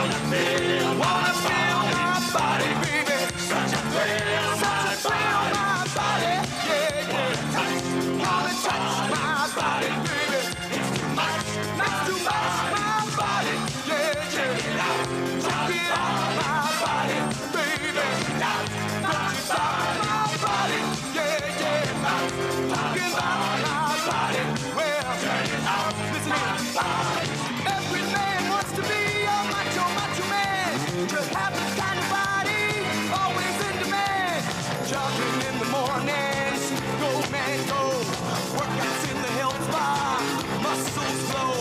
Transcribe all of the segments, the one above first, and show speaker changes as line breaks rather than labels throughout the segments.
Wanna feel my body, baby. Such a thrill, my body. Yeah, yeah. Wanna touch my body, baby. It's too much, not too much, my body. Yeah, yeah. Check it out, my body, baby. Don't you stop my body, yeah, yeah. Talking about my body, well, check it out, listen to my body. Every man wants to be a macho man. To have this kind of body, always in demand. Jogging in the mornings, go man go. Workouts in the health bar, muscles glow.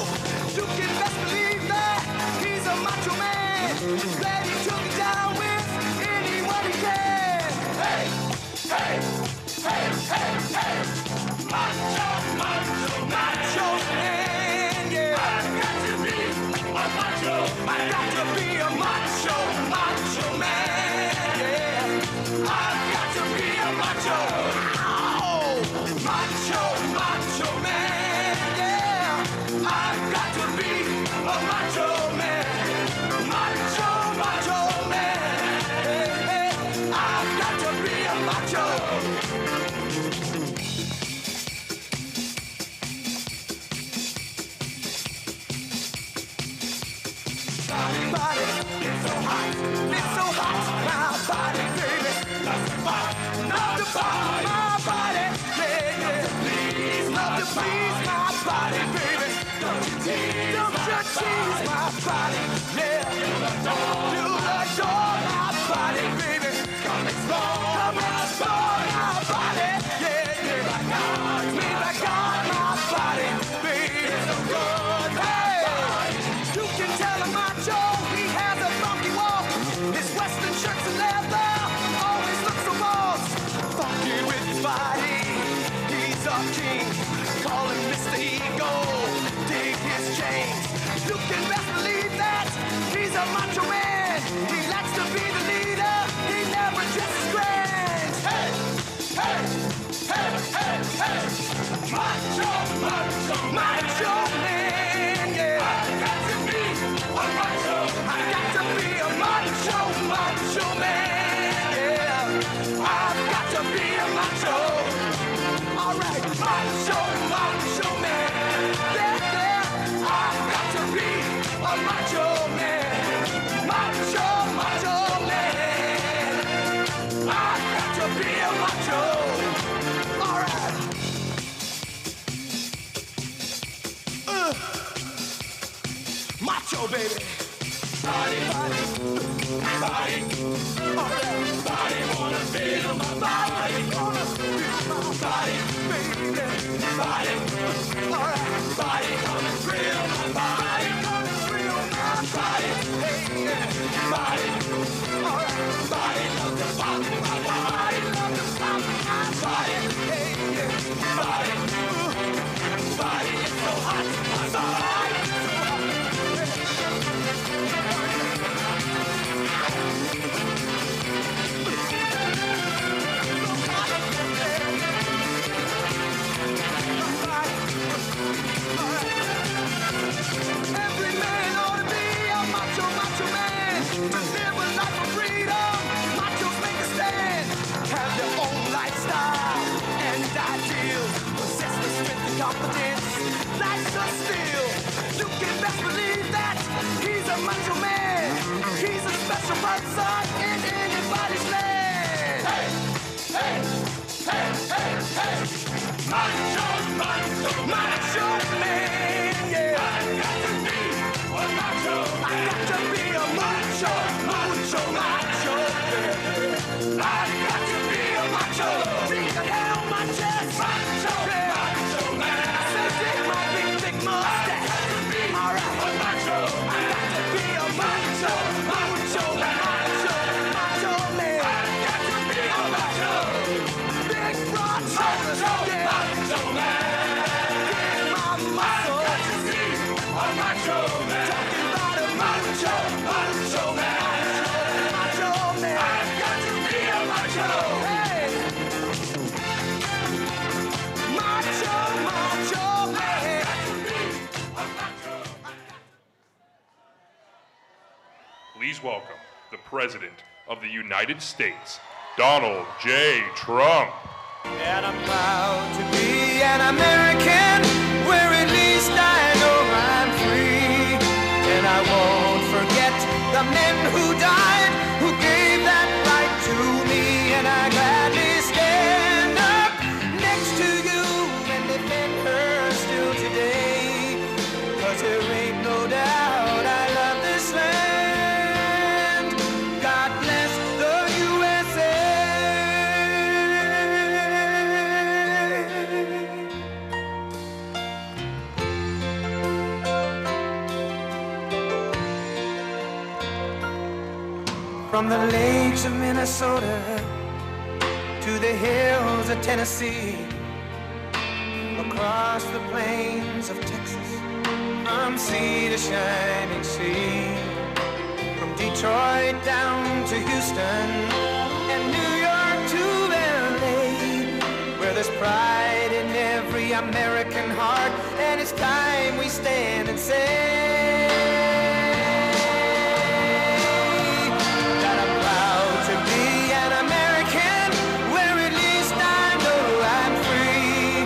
You can best believe that he's a macho man. Glad he took it down with anyone he can. Hey, hey, hey, hey, hey. Macho man, yeah. I've got to be a macho. I've got to be a macho man, yeah. I've got to be a macho. Oh, macho man, yeah. I've got to be a macho man. Macho man, hey, hey. I've got to be a macho. Body, it's so hot, my body, baby. Love to body, my body, yeah, yeah. Love to please my body, baby. Don't you tease my body, yeah. You adore my body, baby. Come explore my body, yeah, yeah. Like God, my body, baby. It's so good, hey. You can tell him macho, he has a funky walk. His western shirts and leather always look so boss. Funky with his body, he's a king. Call him Mr. Ego, dig his chains. You can best believe that he's a macho man. He likes to be the leader, he never dresses grand. Hey, hey, hey, hey, hey. Macho man, yeah. I've got to be a macho. I've got to be a macho man, yeah. I've got to be a macho. All right, macho man, yeah, yeah. I've got to be a macho man. Macho man. I've got to be a macho. All right. Macho, baby. Body. Alright. Body wanna feel my body. Body, baby. Body. Alright. Body wanna thrill my body. Body. Hey, yeah. Body. Alright. Body love to pop my body. Body. Hey, yeah. Body. Body is so hot. My body. Every man ought to be a macho man. To live a life of freedom, machos make a stand. Have their own lifestyle and ideals. Possess the strength and confidence. Life's a steal. You can best believe that he's a macho man. He's a special person in anybody's land. Hey, hey, hey, hey, hey. Macho man, yeah. I've got to be a macho. I've got to be a macho, yeah. I've got to be a macho. Breathe the hell on my chest, macho, yeah. Macho man. I said dig my big thick mustache. I've got to be all right. A macho. I've got to be a macho man. I've got to be a macho. Big
please welcome the President of the United States, Donald J. Trump.
And I'm proud to be an American, where at least I know I'm free. And I won't forget the men who died, who gave that right to me. And I gladly stand up next to you and defend her still today. 'Cause there ain't no doubt I love this land. God bless the USA. From the lakes of Minnesota to the hills of Tennessee, across the plains of Texas, from sea to shining sea, from Detroit down to Houston and New York to LA, where there's pride in every American heart, and it's time we stand and say that I'm proud to be an American, where at least I know I'm free.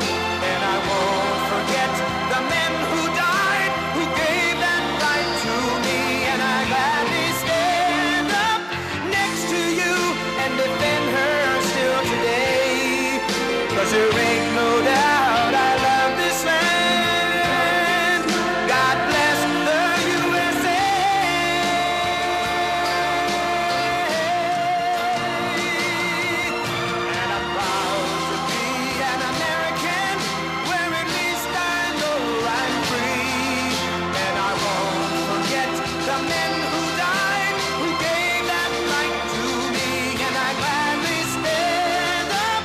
And I won't forget the men who died, who gave that right to me. And I gladly stand up next to you and defend her still today. 'Cause there ain't no doubt I love this land. God bless the USA. And I'm proud to be an American, where at least I know I'm free. And I won't forget the men who died, who gave that right to me. And I gladly stand up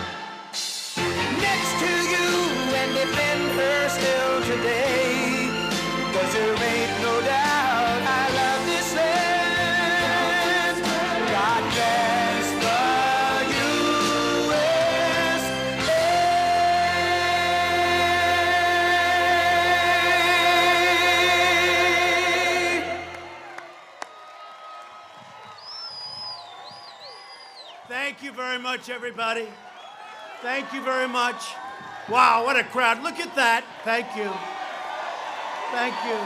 next to you and defend her still today. 'Cause there ain't no doubt I love this land. God bless the USA.
Thank you very much, everybody. Thank you very much. Wow, what a crowd. Look at that. Thank you. Thank you.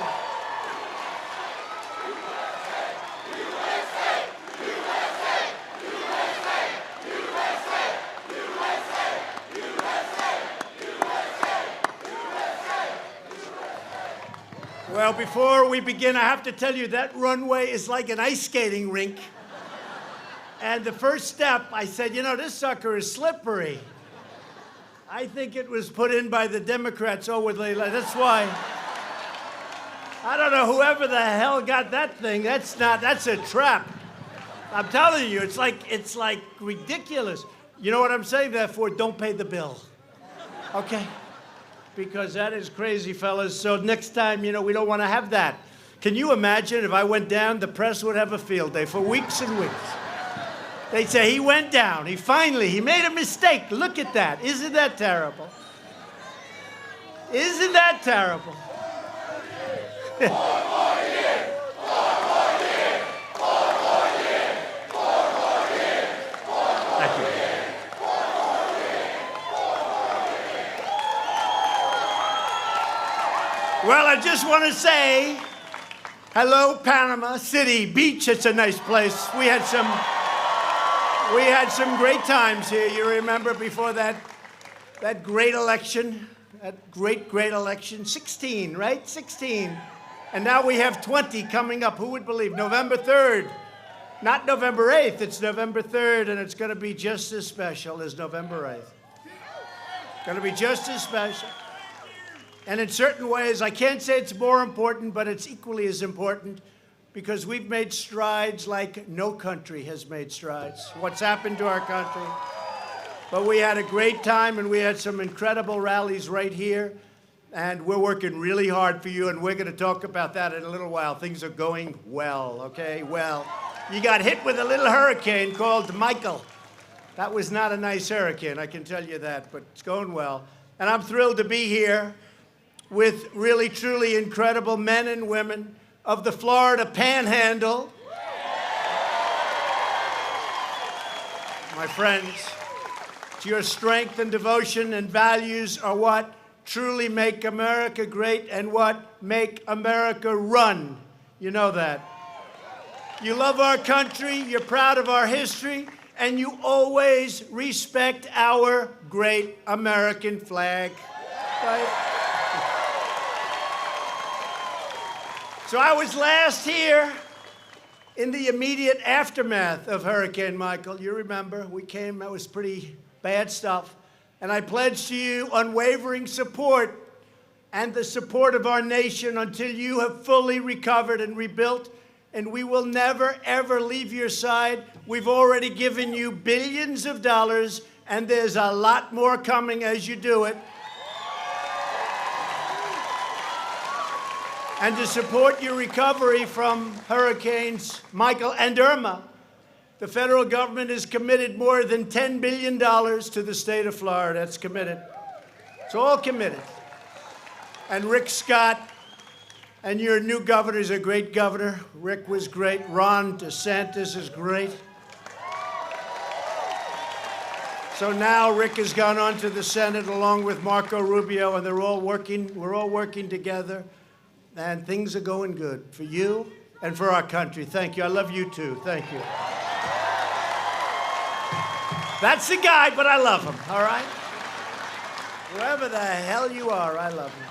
Well, before we begin, I have to tell you that runway is like an ice skating rink. And the first step, I said, you know, this sucker is slippery. I think it was put in by the Democrats. Oh, that's why. I don't know, whoever the hell got that thing, that's a trap. I'm telling you, it's like ridiculous. You know what I'm saying that for? Don't pay the bill. Okay? Because that is crazy, fellas. So next time, you know, we don't want to have that. Can you imagine if I went down, the press would have a field day for weeks and weeks. They'd say, he went down. He made a mistake. Look at that. Isn't that terrible? Isn't that terrible? Thank you. Well, I just want to say, hello, Panama City Beach. It's a nice place. We had some great times here. You remember before that great election, that great election, 16, right? 16. And now we have 20 coming up. Who would believe? November 3rd. Not November 8th. It's November 3rd, and it's going to be just as special as November 8th. Going to be just as special. And in certain ways, I can't say it's more important, but it's equally as important, because we've made strides like no country has made strides. What's happened to our country? But we had a great time, and we had some incredible rallies right here. And we're working really hard for you, and we're going to talk about that in a little while. Things are going well, okay? Well, you got hit with a little hurricane called Michael. That was not a nice hurricane, I can tell you that, but it's going well. And I'm thrilled to be here with really, truly incredible men and women of the Florida Panhandle. My friends, your strength and devotion and values are what truly make America great and what make America run. You know that. You love our country, you're proud of our history, and you always respect our great American flag. Right? So I was last here in the immediate aftermath of Hurricane Michael. You remember, we came, that was pretty bad stuff. And I pledged to you unwavering support and the support of our nation until you have fully recovered and rebuilt. And we will never, ever leave your side. We've already given you billions of dollars, and there's a lot more coming as you do it. And to support your recovery from Hurricanes Michael and Irma, the federal government has committed more than $10 billion to the state of Florida. It's committed. It's all committed. And Rick Scott and your new governor is a great governor. Rick was great. Ron DeSantis is great. So now Rick has gone on to the Senate along with Marco Rubio, and we're all working together. And things are going good for you and for our country. Thank you. I love you too. Thank you. That's the guy, but I love him, all right? Whoever the hell you are, I love him.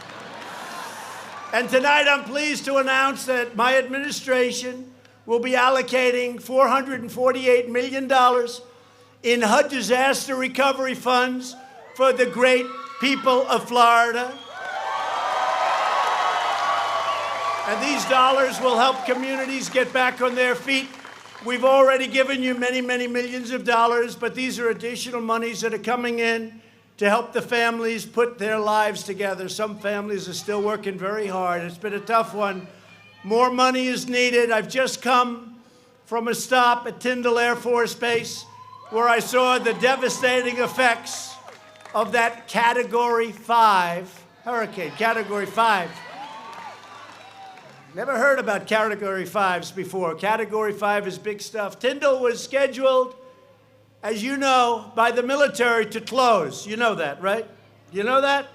And tonight I'm pleased to announce that my administration will be allocating $448 million in HUD disaster recovery funds for the great people of Florida. And these dollars will help communities get back on their feet. We've already given you many, many millions of dollars, but these are additional monies that are coming in to help the families put their lives together. Some families are still working very hard. It's been a tough one. More money is needed. I've just come from a stop at Tyndall Air Force Base where I saw the devastating effects of that Category 5 hurricane, Category 5. Never heard about Category 5s before. Category 5 is big stuff. Tyndall was scheduled, as you know, by the military to close. You know that, right? You know that?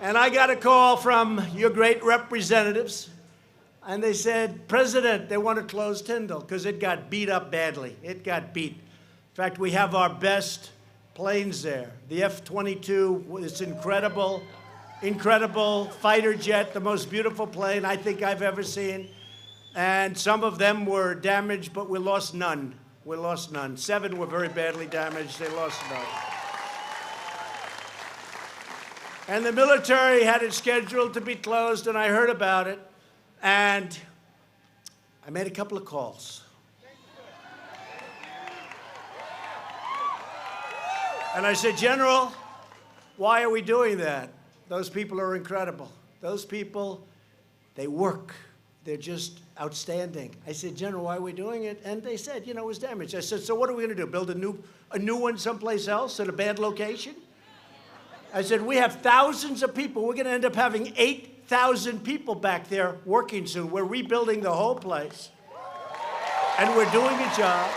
And I got a call from your great representatives, and they said, President, they want to close Tyndall because it got beat up badly. It got beat. In fact, we have our best planes there. The F-22 is incredible. Incredible fighter jet, the most beautiful plane I think I've ever seen. And some of them were damaged, but we lost none. We lost none. 7 were very badly damaged. They lost none. And the military had it scheduled to be closed, and I heard about it. And I made a couple of calls. And I said, General, why are we doing that? Those people are incredible. Those people, they work. They're just outstanding. I said, General, why are we doing it? And they said, you know, it was damaged. I said, so what are we going to do? Build a new one someplace else at a bad location? I said, we have thousands of people. We're going to end up having 8,000 people back there working soon. We're rebuilding the whole place. And we're doing a job.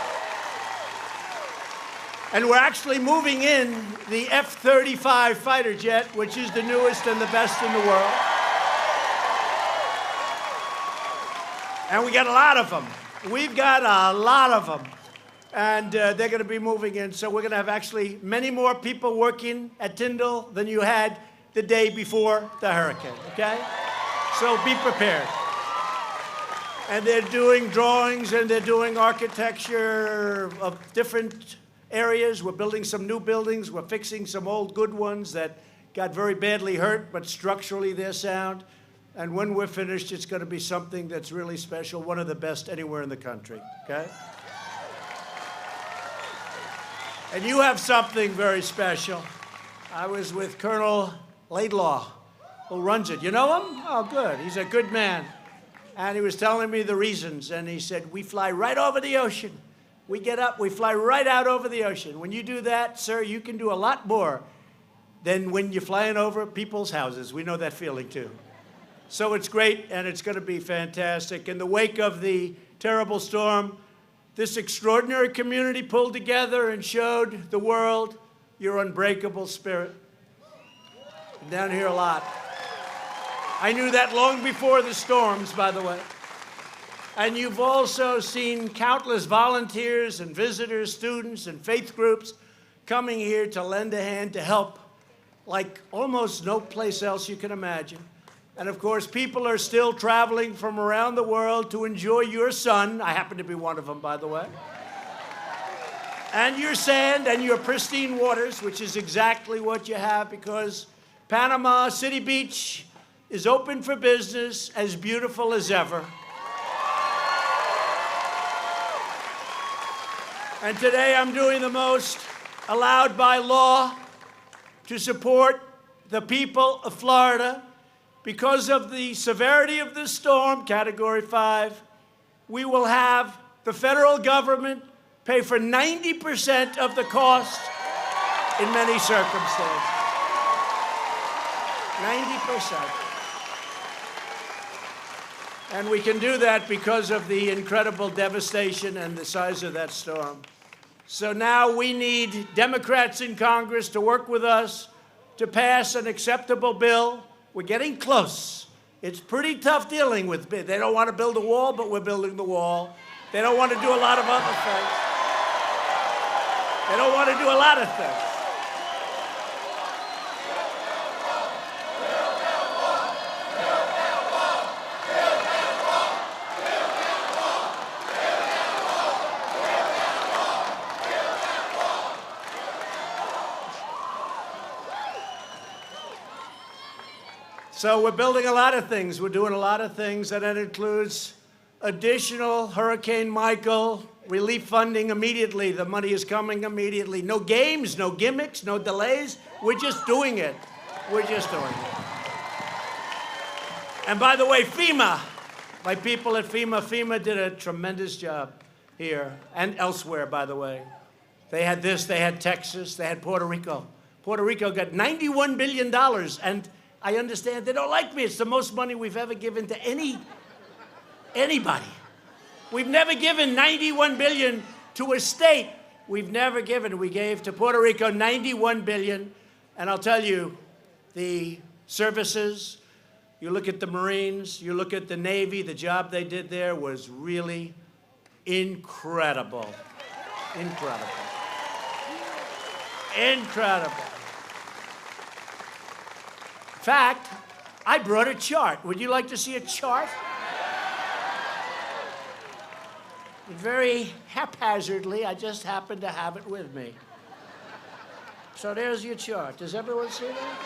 And we're actually moving in the F-35 fighter jet, which is the newest and the best in the world. And we got a lot of them. We've got a lot of them. And they're going to be moving in. So we're going to have actually many more people working at Tyndall than you had the day before the hurricane, okay? So be prepared. And they're doing drawings and they're doing architecture of different areas. We're building some new buildings. We're fixing some old good ones that got very badly hurt, but structurally they're sound. And when we're finished, it's going to be something that's really special, one of the best anywhere in the country, okay? And you have something very special. I was with Colonel Laidlaw, who runs it. You know him? Oh, good. He's a good man. And he was telling me the reasons, and he said, we fly right over the ocean. We get up, we fly right out over the ocean. When you do that, sir, you can do a lot more than when you're flying over people's houses. We know that feeling, too. So it's great, and it's going to be fantastic. In the wake of the terrible storm, This extraordinary community pulled together and showed the world your unbreakable spirit. I'm down here a lot. I knew that long before the storms, by the way. And you've also seen countless volunteers and visitors, students and faith groups coming here to lend a hand to help like almost no place else you can imagine. And of course, people are still traveling from around the world to enjoy your sun. I happen to be one of them, by the way. And your sand and your pristine waters, which is exactly what you have, because Panama City Beach is open for business, as beautiful as ever. And today I'm doing the most allowed by law to support the people of Florida. Because of the severity of this storm, Category 5, we will have the federal government pay for 90% of the cost in many circumstances. 90%. And we can do that because of the incredible devastation and the size of that storm. So now we need Democrats in Congress to work with us to pass an acceptable bill. We're getting close. It's pretty tough dealing with. They don't want to build a wall, but we're building the wall. They don't want to do a lot of other things. They don't want to do a lot of things. So we're building a lot of things. We're doing a lot of things, and that includes additional Hurricane Michael relief funding immediately. The money is coming immediately. No games, no gimmicks, no delays. We're just doing it. We're just doing it. And by the way, FEMA, my people at FEMA did a tremendous job here and elsewhere, by the way. They had this, they had Texas, they had Puerto Rico. Puerto Rico got $91 billion, and I understand they don't like me. It's the most money we've ever given to anybody. We've never given $91 billion to a state. We've never given. We gave to Puerto Rico $91 billion. And I'll tell you, the services, you look at the Marines, you look at the Navy, the job they did there was really incredible. Incredible. Incredible. In fact, I brought a chart. Would you like to see a chart? Very haphazardly, I just happen to have it with me. So there's your chart. Does everyone see that?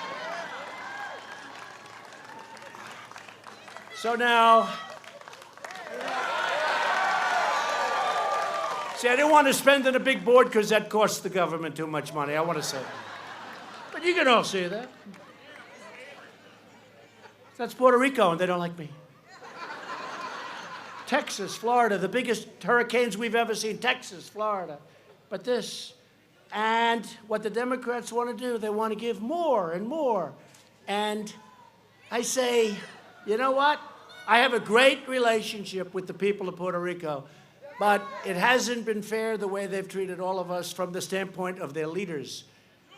So now, see, I didn't want to spend on a big board because that costs the government too much money, I want to say. But you can all see that. That's Puerto Rico, and they don't like me. Texas, Florida, the biggest hurricanes we've ever seen. Texas, Florida. But this, and what the Democrats want to do, they want to give more and more. And I say, you know what? I have a great relationship with the people of Puerto Rico, but it hasn't been fair the way they've treated all of us from the standpoint of their leaders.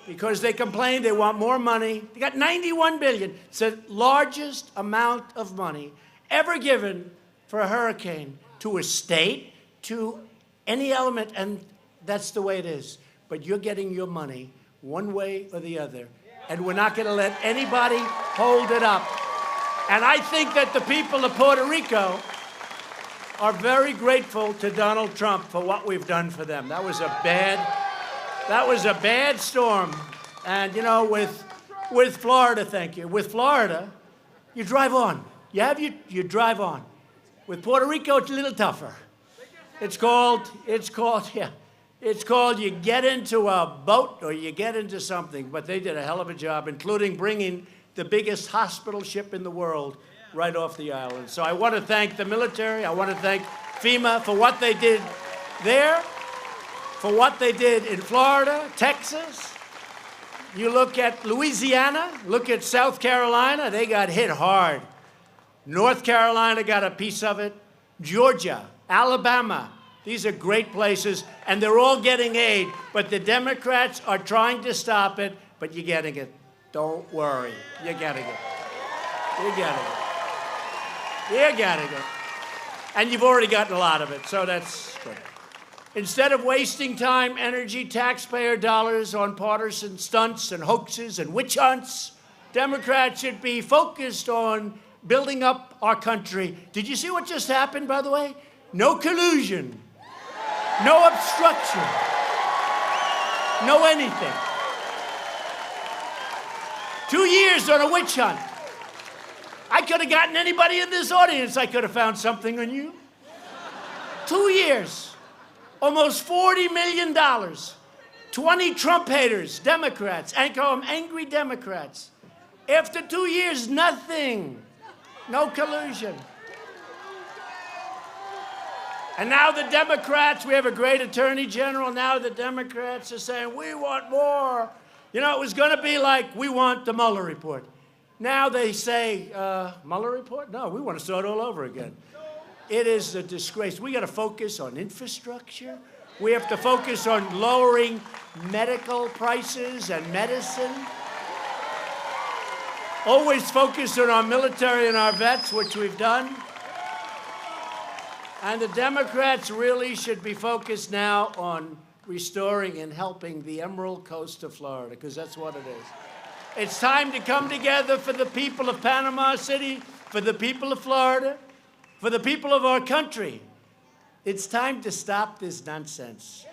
Because they complain, they want more money. They got $91 billion. It's the largest amount of money ever given for a hurricane to a state, to any element, and that's the way it is. But you're getting your money one way or the other, and we're not going to let anybody hold it up. And I think that the people of Puerto Rico are very grateful to Donald Trump for what we've done for them. That was a bad storm. And, you know, with Florida, thank you. With Florida, you drive on. You drive on. With Puerto Rico, it's a little tougher. It's called you get into a boat or you get into something. But they did a hell of a job, including bringing the biggest hospital ship in the world right off the island. So I want to thank the military. I want to thank FEMA for what they did there, for what they did in Florida, Texas. You look at Louisiana, look at South Carolina, they got hit hard. North Carolina got a piece of it. Georgia, Alabama, These are great places, and they're all getting aid. But the Democrats are trying to stop it, but you're getting it. Don't worry. You're getting it. You're getting it. You're getting it. And you've already gotten a lot of it, so that's good. Instead of wasting time, energy, taxpayer dollars on partisan stunts and hoaxes and witch hunts, Democrats should be focused on building up our country. Did you see what just happened, by the way? No collusion, no obstruction, no anything. 2 years on a witch hunt. I could have gotten anybody in this audience. I could have found something on you. 2 years, almost $40 million. 20 Trump haters, Democrats, I call them angry Democrats. After 2 years, nothing. No collusion. And now the Democrats, we have a great attorney general, now the Democrats are saying, we want more. You know, it was going to be like, we want the Mueller report. Now they say, Mueller report? No, we want to start all over again. It is a disgrace. We got to focus on infrastructure. We have to focus on lowering medical prices and medicine. Always focus on our military and our vets, which we've done. And the Democrats really should be focused now on restoring and helping the Emerald Coast of Florida, because that's what it is. It's time to come together for the people of Panama City, for the people of Florida, for the people of our country. It's time to stop this nonsense.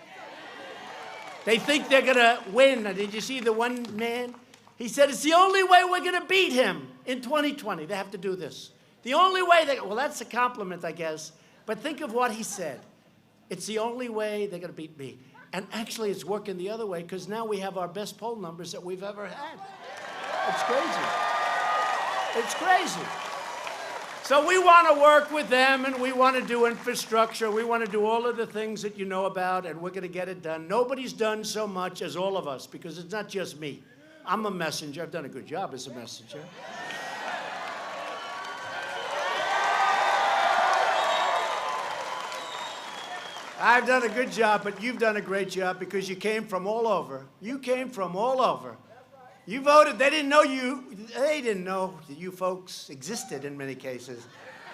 They think they're going to win. Did you see the one man? He said, it's the only way we're going to beat him in 2020. They have to do this. The only way well, that's a compliment, I guess. But think of what he said. It's the only way they're going to beat me. And actually, it's working the other way, because now we have our best poll numbers that we've ever had. It's crazy. It's crazy. So we want to work with them, and we want to do infrastructure. We want to do all of the things that you know about, and we're going to get it done. Nobody's done so much as all of us, because it's not just me. I'm a messenger. I've done a good job as a messenger. I've done a good job, but you've done a great job because you came from all over. You came from all over. You voted. They didn't know you. They didn't know that you folks existed in many cases.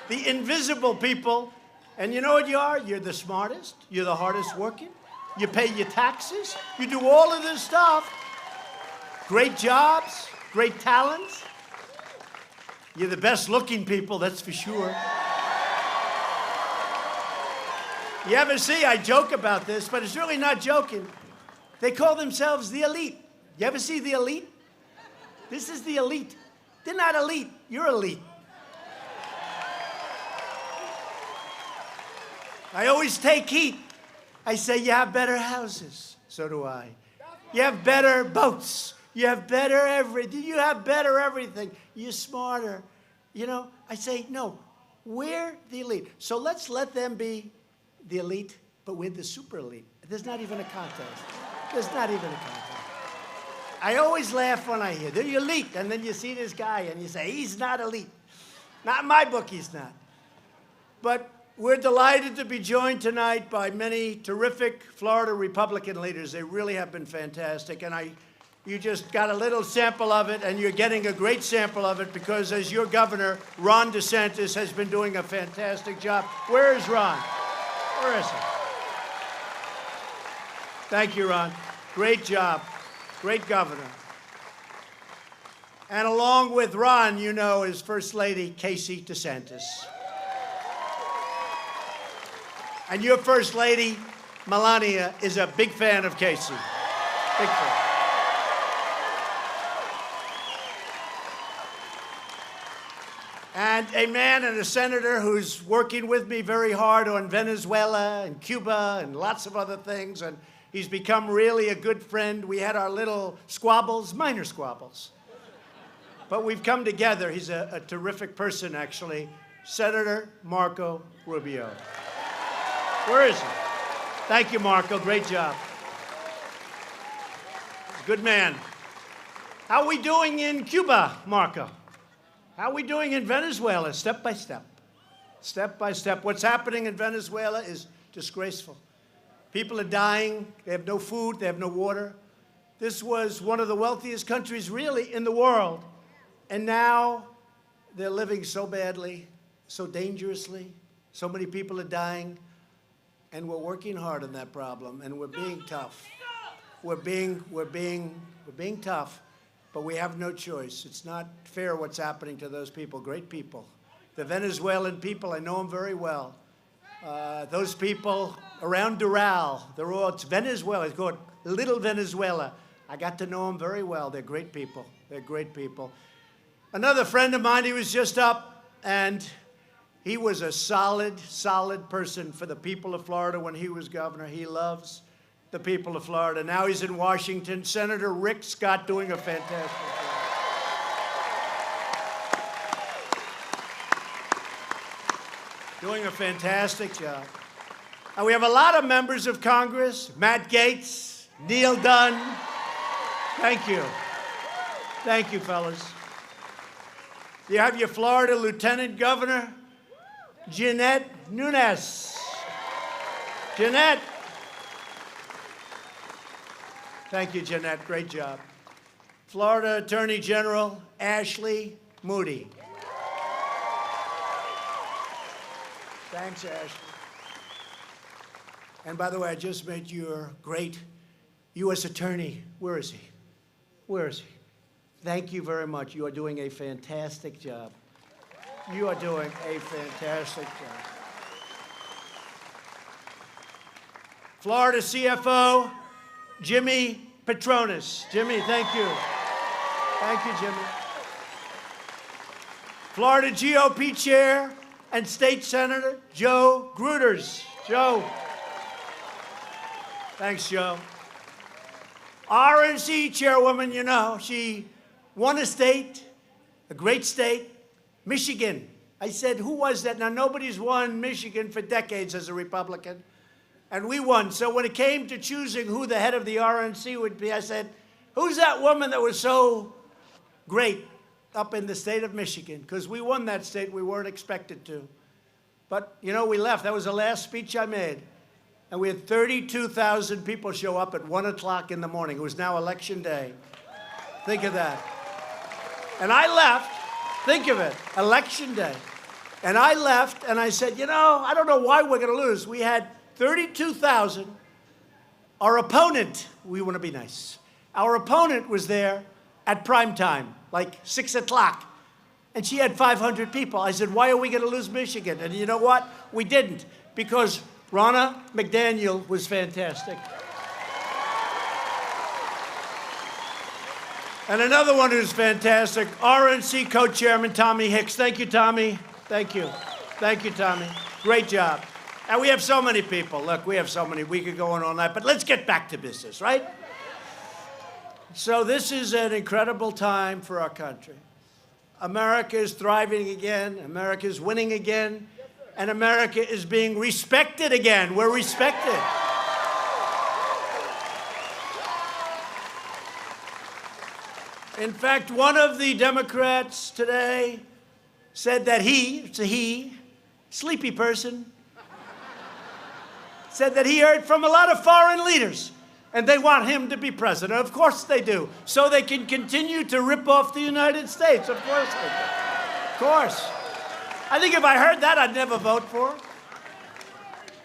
The invisible people. And you know what you are? You're the smartest. You're the hardest working. You pay your taxes. You do all of this stuff. Great jobs, great talents. You're the best looking people, that's for sure. You ever see, I joke about this, but it's really not joking. They call themselves the elite. You ever see the elite? This is the elite. They're not elite, you're elite. I always take heat. I say, you have better houses. So do I. You have better boats. You have better everything. You have better everything. You're smarter. You know, I say, no, we're the elite. So let's let them be the elite, but we're the super elite. There's not even a contest. There's not even a contest. I always laugh when I hear, they're elite, and then you see this guy, and you say, he's not elite. Not in my book, he's not. But we're delighted to be joined tonight by many terrific Florida Republican leaders. They really have been fantastic, and you just got a little sample of it, and you're getting a great sample of it because as your governor, Ron DeSantis, has been doing a fantastic job. Where is Ron? Where is he? Thank you, Ron. Great job. Great governor. And along with Ron, you know, is First Lady Casey DeSantis. And your First Lady, Melania, is a big fan of Casey. Big fan. And a man and a senator who's working with me very hard on Venezuela and Cuba and lots of other things, and he's become really a good friend. We had our little squabbles, minor squabbles. But we've come together. He's a terrific person, actually. Senator Marco Rubio. Where is he? Thank you, Marco. Great job. Good man. How are we doing in Cuba, Marco? How are we doing in Venezuela, step by step? Step by step. What's happening in Venezuela is Disgraceful. People are dying. They have no food. They have no water. This was one of the wealthiest countries, really, in the world. And now they're living so badly, so dangerously. So many people are dying. And we're working hard on that problem. And we're being tough. We're being tough. But we have no choice. It's not fair what's happening to those people, great people. The Venezuelan people, I know them very well. Those people around Doral, it's Venezuela, it's called Little Venezuela. I got to know them very well. They're great people. They're great people. Another friend of mine, he was just up, and he was a solid person for the people of Florida when he was governor. He loves the people of Florida. Now he's in Washington. Senator Rick Scott doing a fantastic job. Doing a fantastic job. And we have a lot of members of Congress. Matt Gaetz, Neil Dunn. Thank you. Thank you, fellas. You have your Florida Lieutenant Governor, Jeanette Nunes. Jeanette. Thank you, Jeanette. Great job. Florida Attorney General Ashley Moody. Thanks, Ashley. And by the way, I just met your great U.S. Attorney. Where is he? Where is he? Thank you very much. You are doing a fantastic job. You are doing a fantastic job. Florida CFO, Jimmy Petronis. Jimmy, thank you. Thank you, Jimmy. Florida GOP Chair and State Senator Joe Gruters. Joe. Thanks, Joe. RNC Chairwoman, you know, she won a state, a great state, Michigan. I said, who was that? Now, nobody's won Michigan for decades as a Republican. And we won. So when it came to choosing who the head of the RNC would be, I said, who's that woman that was so great up in the state of Michigan? Because we won that state. We weren't expected to. But, you know, we left. That was the last speech I made. And we had 32,000 people show up at 1 o'clock in the morning. It was now Election Day. Think of that. And I left. Think of it. Election Day. And I left, and I said, you know, I don't know why we're going to lose. We had 32,000. Our opponent, we want to be nice. Our opponent was there at prime time, like 6 o'clock. And she had 500 people. I said, why are we going to lose Michigan? And you know what? We didn't, because Ronna McDaniel was fantastic. And another one who's fantastic, RNC co-chairman Tommy Hicks. Thank you, Tommy. Thank you. Thank you, Tommy. Great job. And we have so many people. Look, we have so many. We could go on all night. But let's get back to business, right? So this is an incredible time for our country. America is thriving again. America is winning again. And America is being respected again. We're respected. In fact, one of the Democrats today said that it's a he, sleepy person, said that he heard from a lot of foreign leaders, and they want him to be president. Of course they do, so they can continue to rip off the United States. Of course they do. Of course. I think if I heard that, I'd never vote for him.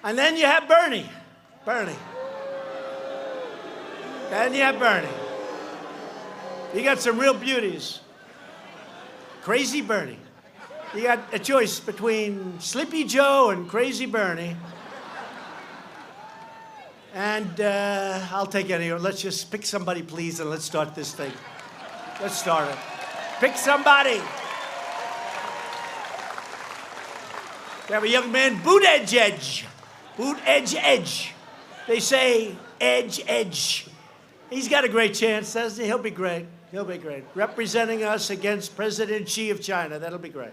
And then you have Bernie. Bernie. Then you have Bernie. You got some real beauties. Crazy Bernie. You got a choice between Sleepy Joe and Crazy Bernie. And I'll take any. Let's just pick somebody, please, and let's start this thing. Let's start it. Pick somebody. We have a young man, Boot Edge. Boot Edge. They say Edge. He's got a great chance, doesn't he? He'll be great. He'll be great. Representing us against President Xi of China. That'll be great.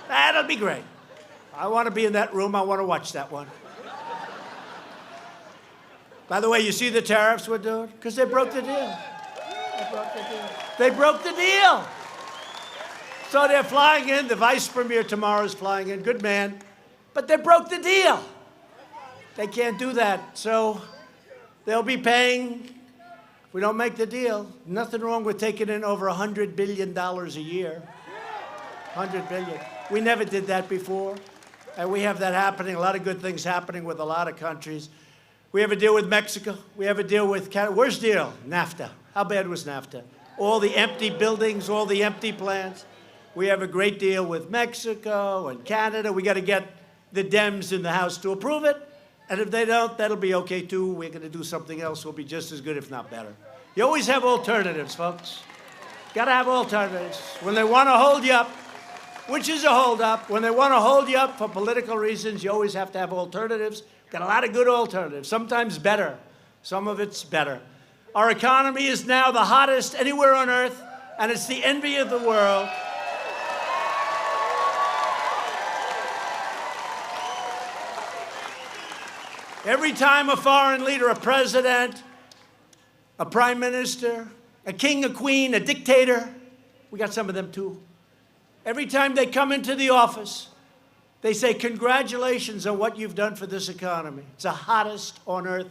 That'll be great. I want to be in that room. I want to watch that one. By the way, you see the tariffs we're doing? Because they broke the deal. They broke the deal. So they're flying in. The vice premier tomorrow is flying in. Good man. But they broke the deal. They can't do that. So they'll be paying, if we don't make the deal, nothing wrong with taking in over $100 billion a year. $100 billion. We never did that before. And we have that happening, a lot of good things happening with a lot of countries. We have a deal with Mexico. We have a deal with Canada. Worst deal, NAFTA. How bad was NAFTA? All the empty buildings, all the empty plants. We have a great deal with Mexico and Canada. We got to get the Dems in the House to approve it. And if they don't, that'll be okay too. We're going to do something else. We'll be just as good, if not better. You always have alternatives, folks. Got to have alternatives. When they want to hold you up, which is a hold-up, when they want to hold you up for political reasons, you always have to have alternatives. Got a lot of good alternatives, sometimes better. Some of it's better. Our economy is now the hottest anywhere on earth, and it's the envy of the world. Every time a foreign leader, a president, a prime minister, a king, a queen, a dictator, we got some of them too. Every time they come into the office, they say, congratulations on what you've done for this economy. It's the hottest on earth.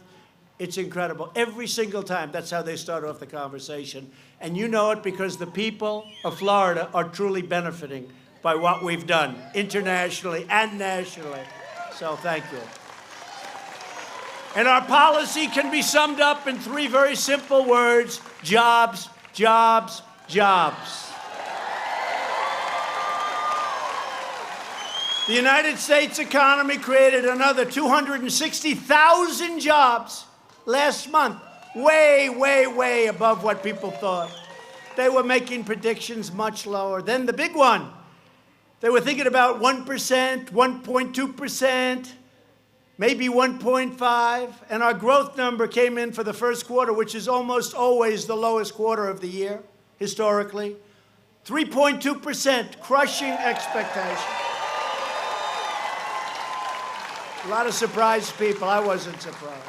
It's incredible. Every single time, that's how they start off the conversation. And you know it because the people of Florida are truly benefiting by what we've done internationally and nationally. So thank you. And our policy can be summed up in three very simple words: jobs, jobs, jobs. The United States economy created another 260,000 jobs last month. Way, way, way above what people thought. They were making predictions much lower. Then the big one. They were thinking about 1%, 1.2%, maybe 1.5%. And our growth number came in for the first quarter, which is almost always the lowest quarter of the year, historically. 3.2%, crushing expectations. A lot of surprised people. I wasn't surprised.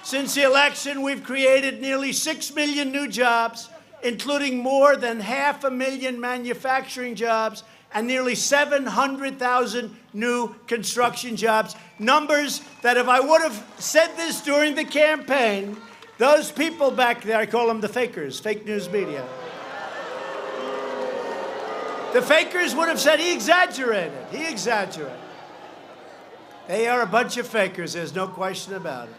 Since the election, we've created nearly 6 million new jobs, including more than 500,000 manufacturing jobs and nearly 700,000 new construction jobs. Numbers that if I would have said this during the campaign, those people back there, I call them the fakers, fake news media. The fakers would have said he exaggerated. He exaggerated. They are a bunch of fakers, there's no question about it.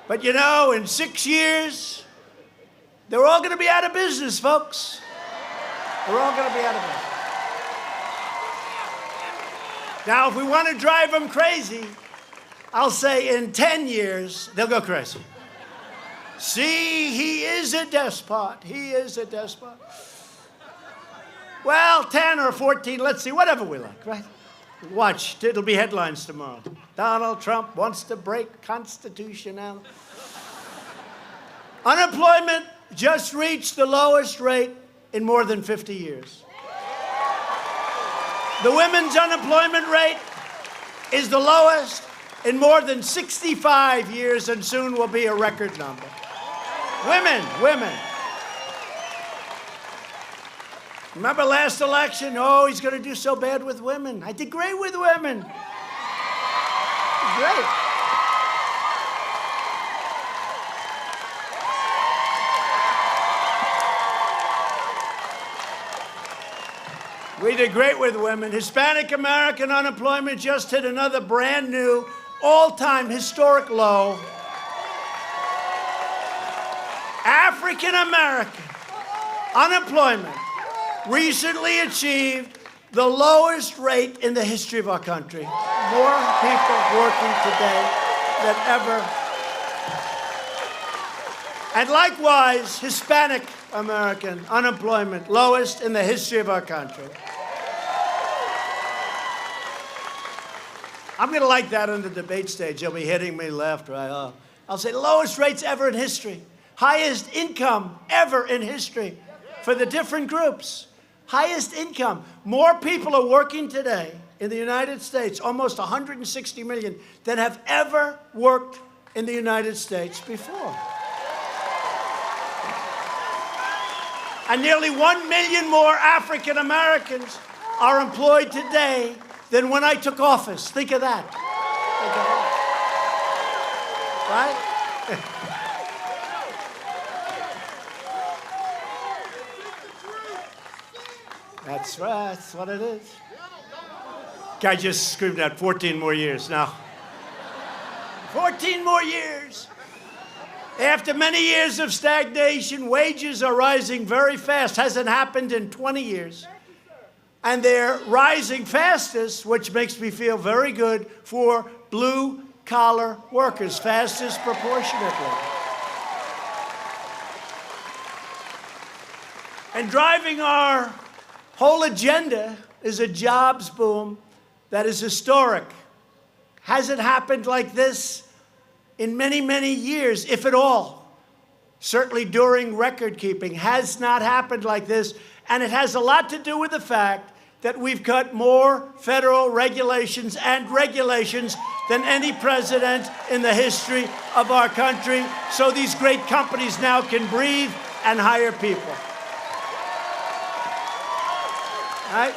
But you know, in 6 years, they're all going to be out of business, folks. They're all going to be out of business. Now, if we want to drive them crazy, I'll say in 10 years, they'll go crazy. See, he is a despot. He is a despot. Well, 10 or 14, let's see, whatever we like, right? Watch, it'll be headlines tomorrow. Donald Trump wants to break constitutionality. Unemployment just reached the lowest rate in more than 50 years. The women's unemployment rate is the lowest in more than 65 years and soon will be a record number. Women. Remember last election? Oh, he's going to do so bad with women. I did great with women. Great. We did great with women. Hispanic American unemployment just hit another brand new, all-time historic low. African American unemployment recently achieved the lowest rate in the history of our country. More people working today than ever. And likewise, Hispanic American unemployment, lowest in the history of our country. I'm going to like that on the debate stage. They'll be hitting me left, right. I'll say lowest rates ever in history. Highest income ever in history for the different groups. Highest income. More people are working today in the United States, almost 160 million, than have ever worked in the United States before. And nearly 1 million more African Americans are employed today than when I took office. Think of that. Think of that. Right? That's right. That's what it is. Guy just screamed out 14 more years. Now, 14 more years. After many years of stagnation, wages are rising very fast. Hasn't happened in 20 years. And they're rising fastest, which makes me feel very good, for blue-collar workers, fastest proportionately. And driving our whole agenda is a jobs boom that is historic. Hasn't happened like this in many, many years, if at all. Certainly during record keeping, has not happened like this. And it has a lot to do with the fact that we've cut more federal regulations and regulations than any president in the history of our country. So these great companies now can breathe and hire people. Right?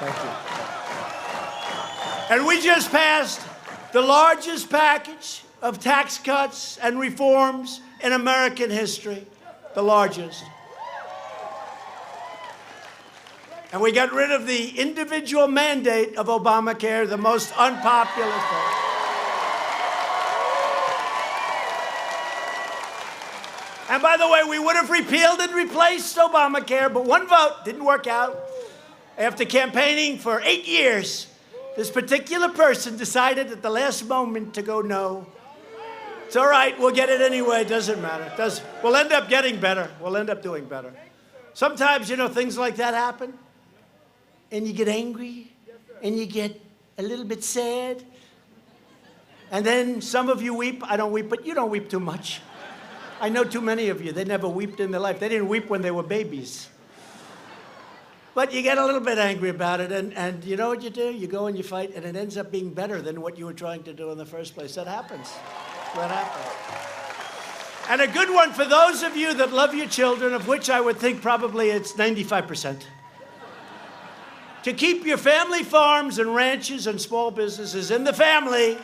Thank you. And we just passed the largest package of tax cuts and reforms in American history, the largest. And we got rid of the individual mandate of Obamacare, the most unpopular thing. And by the way, we would have repealed and replaced Obamacare, but one vote didn't work out. After campaigning for 8 years, this particular person decided at the last moment to go no. It's all right, we'll get it anyway, it doesn't matter. We'll end up getting better. We'll end up doing better. Sometimes, you know, things like that happen, and you get angry, and you get a little bit sad, and then some of you weep. I don't weep, but you don't weep too much. I know too many of you. They never wept in their life. They didn't weep when they were babies. But you get a little bit angry about it, and you know what you do? You go and you fight, and it ends up being better than what you were trying to do in the first place. That happens. That happens. And a good one for those of you that love your children, of which I would think probably it's 95%. To keep your family farms and ranches and small businesses in the family.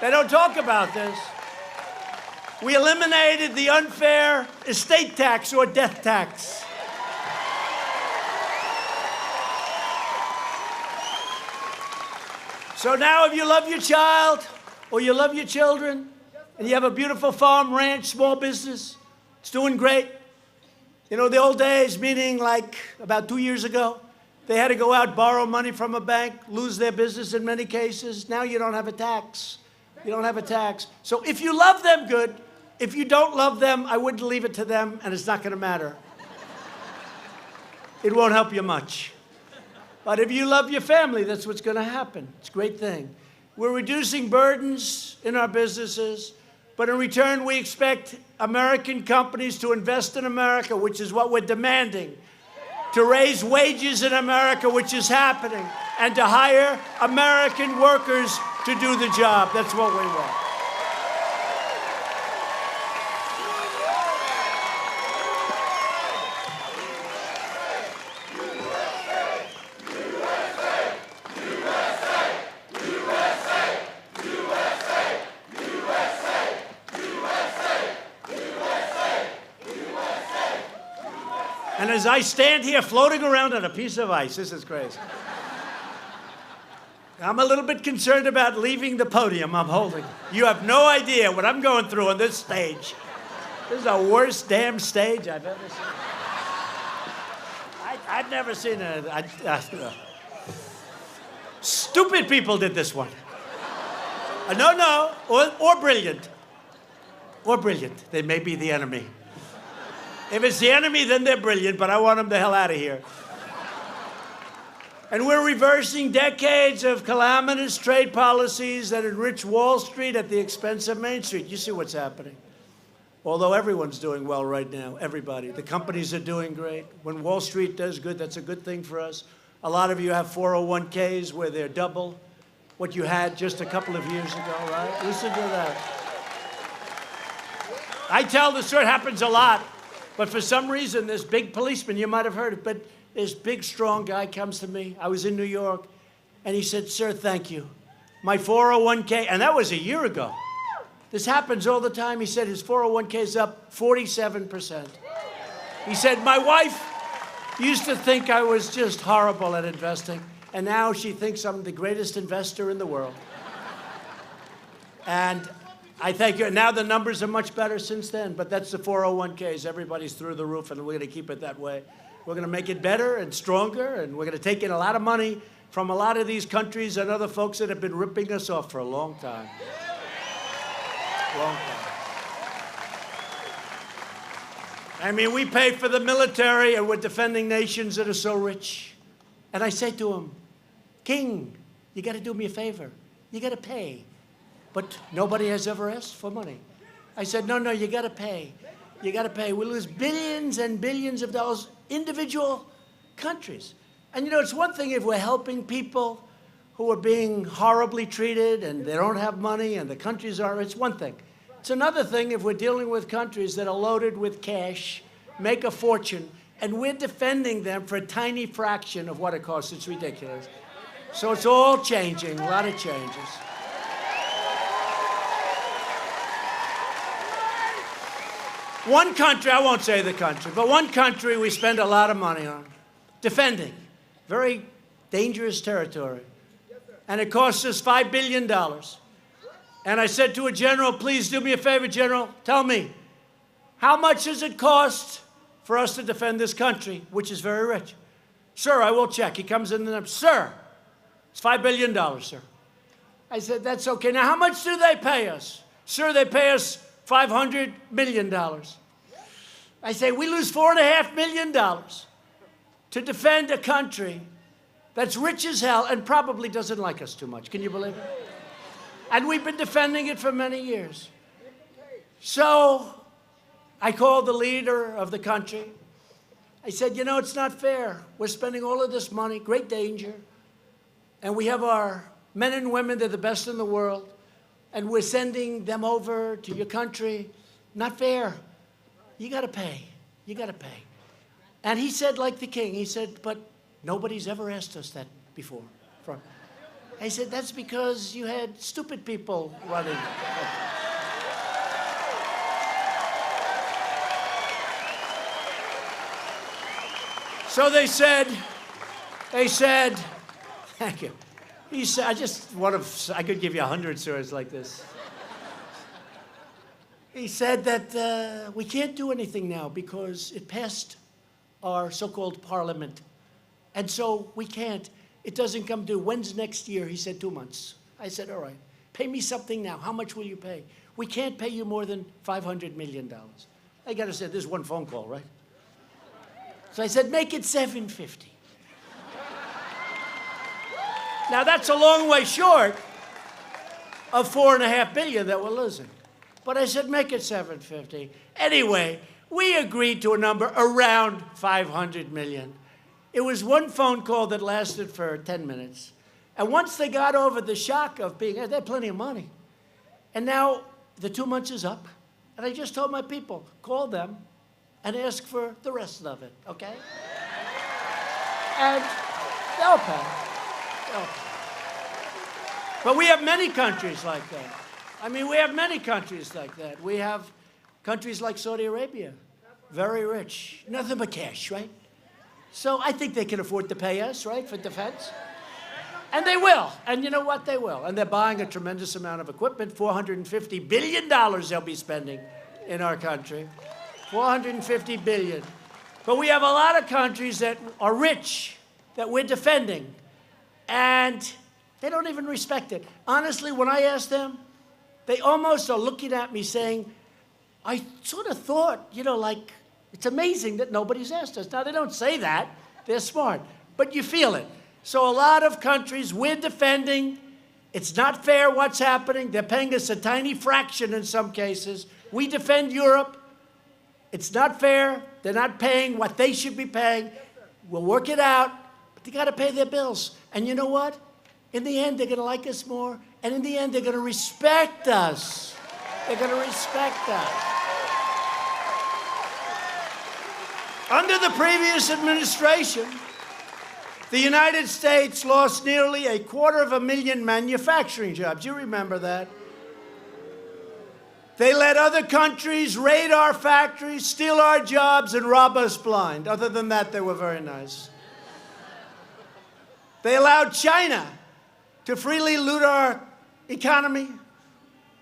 They don't talk about this. We eliminated the unfair estate tax or death tax. So now if you love your child or you love your children and you have a beautiful farm, ranch, small business, it's doing great. You know, the old days, meaning like about 2 years ago, they had to go out, borrow money from a bank, lose their business in many cases. Now you don't have a tax. You don't have a tax. So if you love them, good. If you don't love them, I wouldn't leave it to them, and it's not going to matter. It won't help you much. But if you love your family, that's what's going to happen. It's a great thing. We're reducing burdens in our businesses, but in return, we expect American companies to invest in America, which is what we're demanding, to raise wages in America, which is happening, and to hire American workers to do the job. That's what we want. And as I stand here floating around on a piece of ice, this is crazy. I'm a little bit concerned about leaving the podium I'm holding. You have no idea what I'm going through on this stage. This is the worst damn stage I've ever seen. I've never seen it. Stupid people did this one. No, or brilliant. Or brilliant. They may be the enemy. If it's the enemy, then they're brilliant, but I want them the hell out of here. And we're reversing decades of calamitous trade policies that enrich Wall Street at the expense of Main Street. You see what's happening. Although everyone's doing well right now, everybody. The companies are doing great. When Wall Street does good, that's a good thing for us. A lot of you have 401ks where they're double what you had just a couple of years ago, right? Listen to that. I tell the story, it happens a lot. But for some reason, this big policeman, you might have heard it, but this big, strong guy comes to me. I was in New York, and he said, "Sir, thank you. My 401k," and that was a year ago. This happens all the time. He said his 401k is up 47%. He said, "My wife used to think I was just horrible at investing, and now she thinks I'm the greatest investor in the world." And I thank you. Now the numbers are much better since then, but that's the 401ks. Everybody's through the roof, and we're going to keep it that way. We're going to make it better and stronger, and we're going to take in a lot of money from a lot of these countries and other folks that have been ripping us off for a long time. Long time. I mean, we pay for the military, and we're defending nations that are so rich. And I say to him, "King, you got to do me a favor. You got to pay." But nobody has ever asked for money. I said, no, you got to pay. You got to pay. We lose billions and billions of dollars, individual countries. And you know, it's one thing if we're helping people who are being horribly treated and they don't have money and the countries are, it's one thing. It's another thing if we're dealing with countries that are loaded with cash, make a fortune, and we're defending them for a tiny fraction of what it costs. It's ridiculous. So it's all changing, a lot of changes. One country, I won't say the country, but one country we spend a lot of money on, defending, very dangerous territory. And it costs us $5 billion. And I said to a general, "Please do me a favor, General, tell me, how much does it cost for us to defend this country, which is very rich?" "Sir, I will check." He comes in and, "Sir, it's $5 billion, sir." I said, "That's okay. Now, how much do they pay us?" "Sir, they pay us $500 million. I say, we lose $4.5 million to defend a country that's rich as hell and probably doesn't like us too much. Can you believe it? And we've been defending it for many years. So I called the leader of the country. I said, you know, it's not fair. We're spending all of this money, great danger, and we have our men and women, they're the best in the world, and we're sending them over to your country. Not fair. You got to pay. You got to pay. And he said, like the king, he said, but nobody's ever asked us that before. I said, that's because you had stupid people running. So they said, thank you. He said, I could give you 100 stories like this. He said that we can't do anything now because it passed our so-called parliament. And so we can't. It doesn't come due. When's next year? He said 2 months. I said, all right, pay me something now. How much will you pay? We can't pay you more than $500 million. I got to say, this is one phone call, right? So I said, make it $750. Now, that's a long way short of $4.5 billion that we're losing. But I said, make it $750. Anyway, we agreed to a number around $500 million. It was one phone call that lasted for 10 minutes. And once they got over the shock of being, they had plenty of money. And now the 2 months is up. And I just told my people, call them and ask for the rest of it, okay? And they'll pay. But we have many countries like that. I mean, we have many countries like that. We have countries like Saudi Arabia, very rich, nothing but cash, right? So I think they can afford to pay us, right, for defense. And they will. And you know what? They will. And they're buying a tremendous amount of equipment, $450 billion they'll be spending in our country. $450 billion. But we have a lot of countries that are rich that we're defending. And they don't even respect it. Honestly, when I ask them, they almost are looking at me saying, I sort of thought, you know, like, it's amazing that nobody's asked us. Now, they don't say that. They're smart. But you feel it. So a lot of countries we're defending. It's not fair what's happening. They're paying us a tiny fraction in some cases. We defend Europe. It's not fair. They're not paying what they should be paying. We'll work it out. But they got to pay their bills. And you know what? In the end, they're going to like us more. And in the end, they're going to respect us. They're going to respect us. Under the previous administration, the United States lost nearly 250,000 manufacturing jobs. You remember that? They let other countries raid our factories, steal our jobs, and rob us blind. Other than that, they were very nice. They allowed China to freely loot our economy,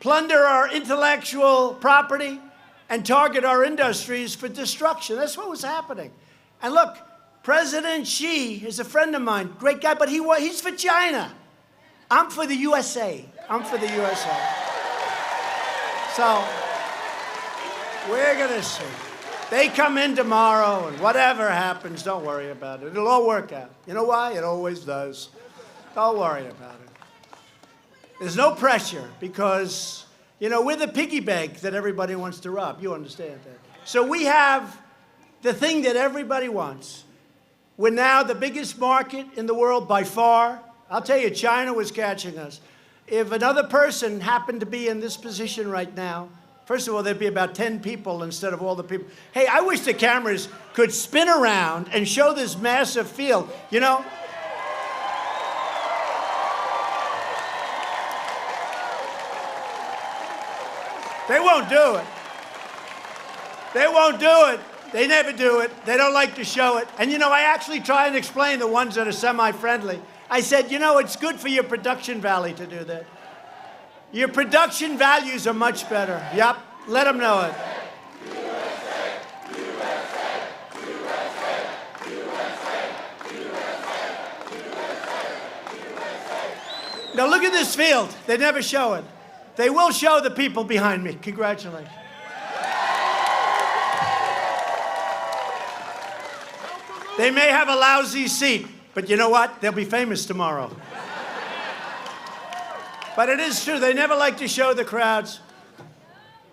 plunder our intellectual property, and target our industries for destruction. That's what was happening. And look, President Xi is a friend of mine, great guy, but he's for China. I'm for the USA. I'm for the USA. So, we're going to see. They come in tomorrow, and whatever happens, don't worry about it. It'll all work out. You know why? It always does. Don't worry about it. There's no pressure because, you know, we're the piggy bank that everybody wants to rob. You understand that? So we have the thing that everybody wants. We're now the biggest market in the world by far. I'll tell you, China was catching us. If another person happened to be in this position right now, first of all, there'd be about 10 people instead of all the people. Hey, I wish the cameras could spin around and show this massive field. You know, they won't do it. They won't do it. They never do it. They don't like to show it. And, you know, I actually try and explain the ones that are semi-friendly. I said, you know, it's good for your production value to do that. Your production values are much better. Yep, let them know it. Now look at this field. They never show it. They will show the people behind me. Congratulations. They may have a lousy seat, but you know what? They'll be famous tomorrow. But it is true. They never like to show the crowds.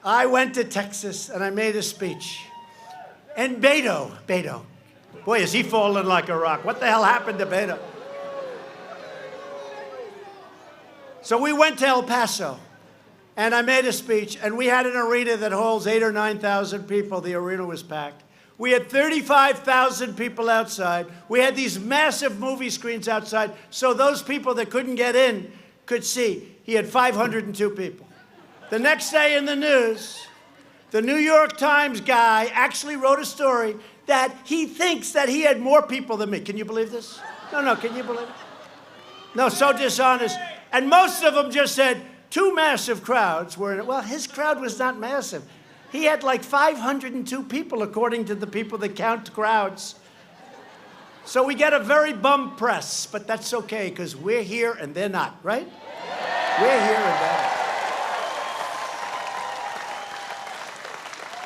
I went to Texas, and I made a speech. And Beto, boy, is he falling like a rock. What the hell happened to Beto? So we went to El Paso, and I made a speech, and we had an arena that holds 8,000 or 9,000 people. The arena was packed. We had 35,000 people outside. We had these massive movie screens outside, so those people that couldn't get in could see. He had 502 people. The next day in the news, the New York Times guy actually wrote a story that he thinks that he had more people than me. Can you believe this? No, can you believe it? No, so dishonest. And most of them just said two massive crowds were in it. Well, his crowd was not massive. He had like 502 people, according to the people that count crowds. So we get a very bum press, but that's okay, because we're here and they're not, right? We're here and they're not.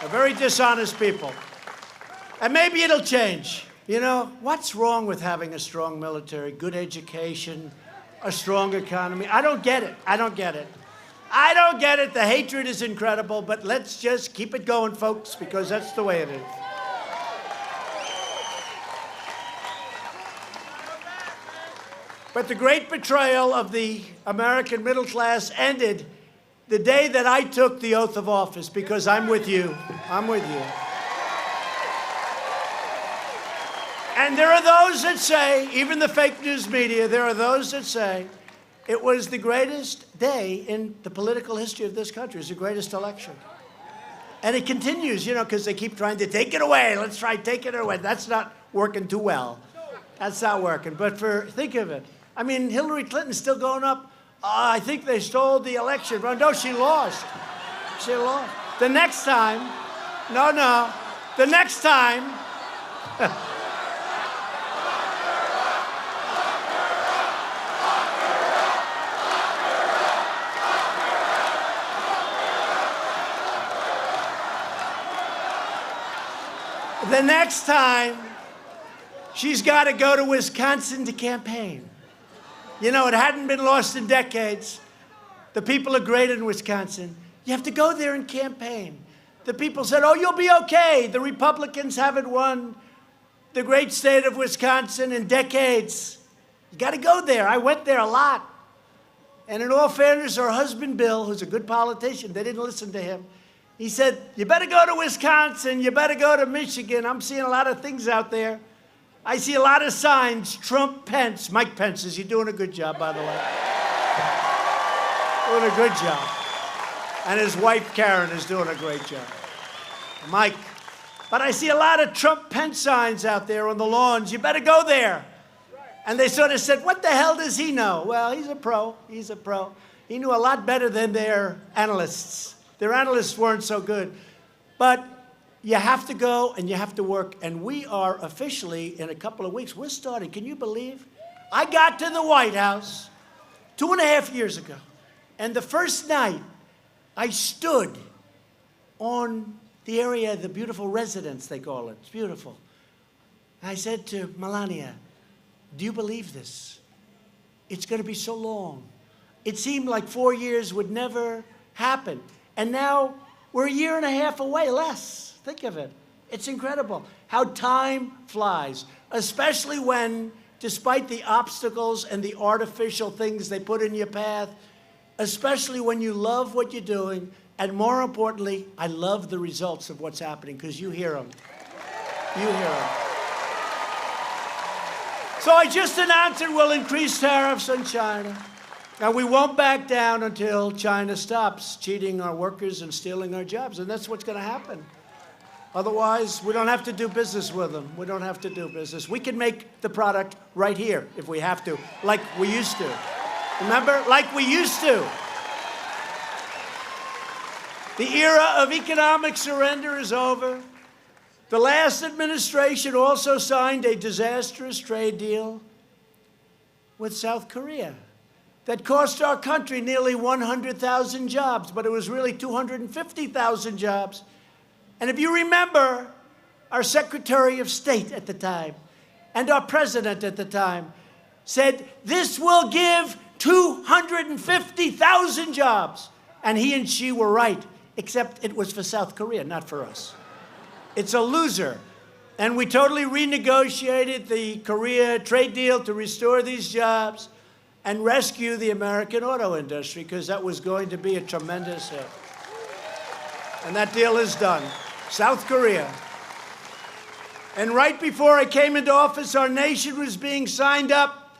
A very dishonest people. And maybe it'll change. You know, what's wrong with having a strong military, good education, a strong economy? I don't get it. I don't get it. I don't get it. The hatred is incredible, but let's just keep it going, folks, because that's the way it is. But the great betrayal of the American middle class ended the day that I took the oath of office, because I'm with you. I'm with you. And there are those that say, even the fake news media, there are those that say, it was the greatest day in the political history of this country. It was the greatest election. And it continues, you know, because they keep trying to take it away. Let's try taking it away. That's not working too well. That's not working. But think of it. I mean, Hillary Clinton's still going up. I think they stole the election. No, she lost. She lost. The next time, the next time, the next time, she's got to go to Wisconsin to campaign. You know, it hadn't been lost in decades. The people are great in Wisconsin. You have to go there and campaign. The people said, oh, you'll be okay. The Republicans haven't won the great state of Wisconsin in decades. You got to go there. I went there a lot. And in all fairness, her husband, Bill, who's a good politician, they didn't listen to him. He said, you better go to Wisconsin, you better go to Michigan. I'm seeing a lot of things out there. I see a lot of signs, Trump, Pence. Mike Pence, is he doing a good job, by the way? Doing a good job. And his wife, Karen, is doing a great job. Mike. But I see a lot of Trump, Pence signs out there on the lawns. You better go there. And they sort of said, what the hell does he know? Well, he's a pro. He's a pro. He knew a lot better than their analysts. Their analysts weren't so good. But you have to go and you have to work. And we are officially, in a couple of weeks, we're starting. Can you believe? I got to the White House 2.5 years ago. And the first night, I stood on the area, the beautiful residence, they call it. It's beautiful. And I said to Melania, do you believe this? It's going to be so long. It seemed like 4 years would never happen. And now we're 1.5 years away, less. Think of it. It's incredible how time flies, especially when, despite the obstacles and the artificial things they put in your path, especially when you love what you're doing, and more importantly, I love the results of what's happening because you hear them. You hear them. So I just announced that we'll increase tariffs on China. And we won't back down until China stops cheating our workers and stealing our jobs. And that's what's going to happen. Otherwise, we don't have to do business with them. We don't have to do business. We can make the product right here if we have to, like we used to. Remember? Like we used to. The era of economic surrender is over. The last administration also signed a disastrous trade deal with South Korea that cost our country nearly 100,000 jobs, but it was really 250,000 jobs. And if you remember, our Secretary of State at the time and our President at the time said, this will give 250,000 jobs. And he and she were right, except it was for South Korea, not for us. It's a loser. And we totally renegotiated the Korea trade deal to restore these jobs and rescue the American auto industry, because that was going to be a tremendous hit. And that deal is done. South Korea. And right before I came into office, our nation was being signed up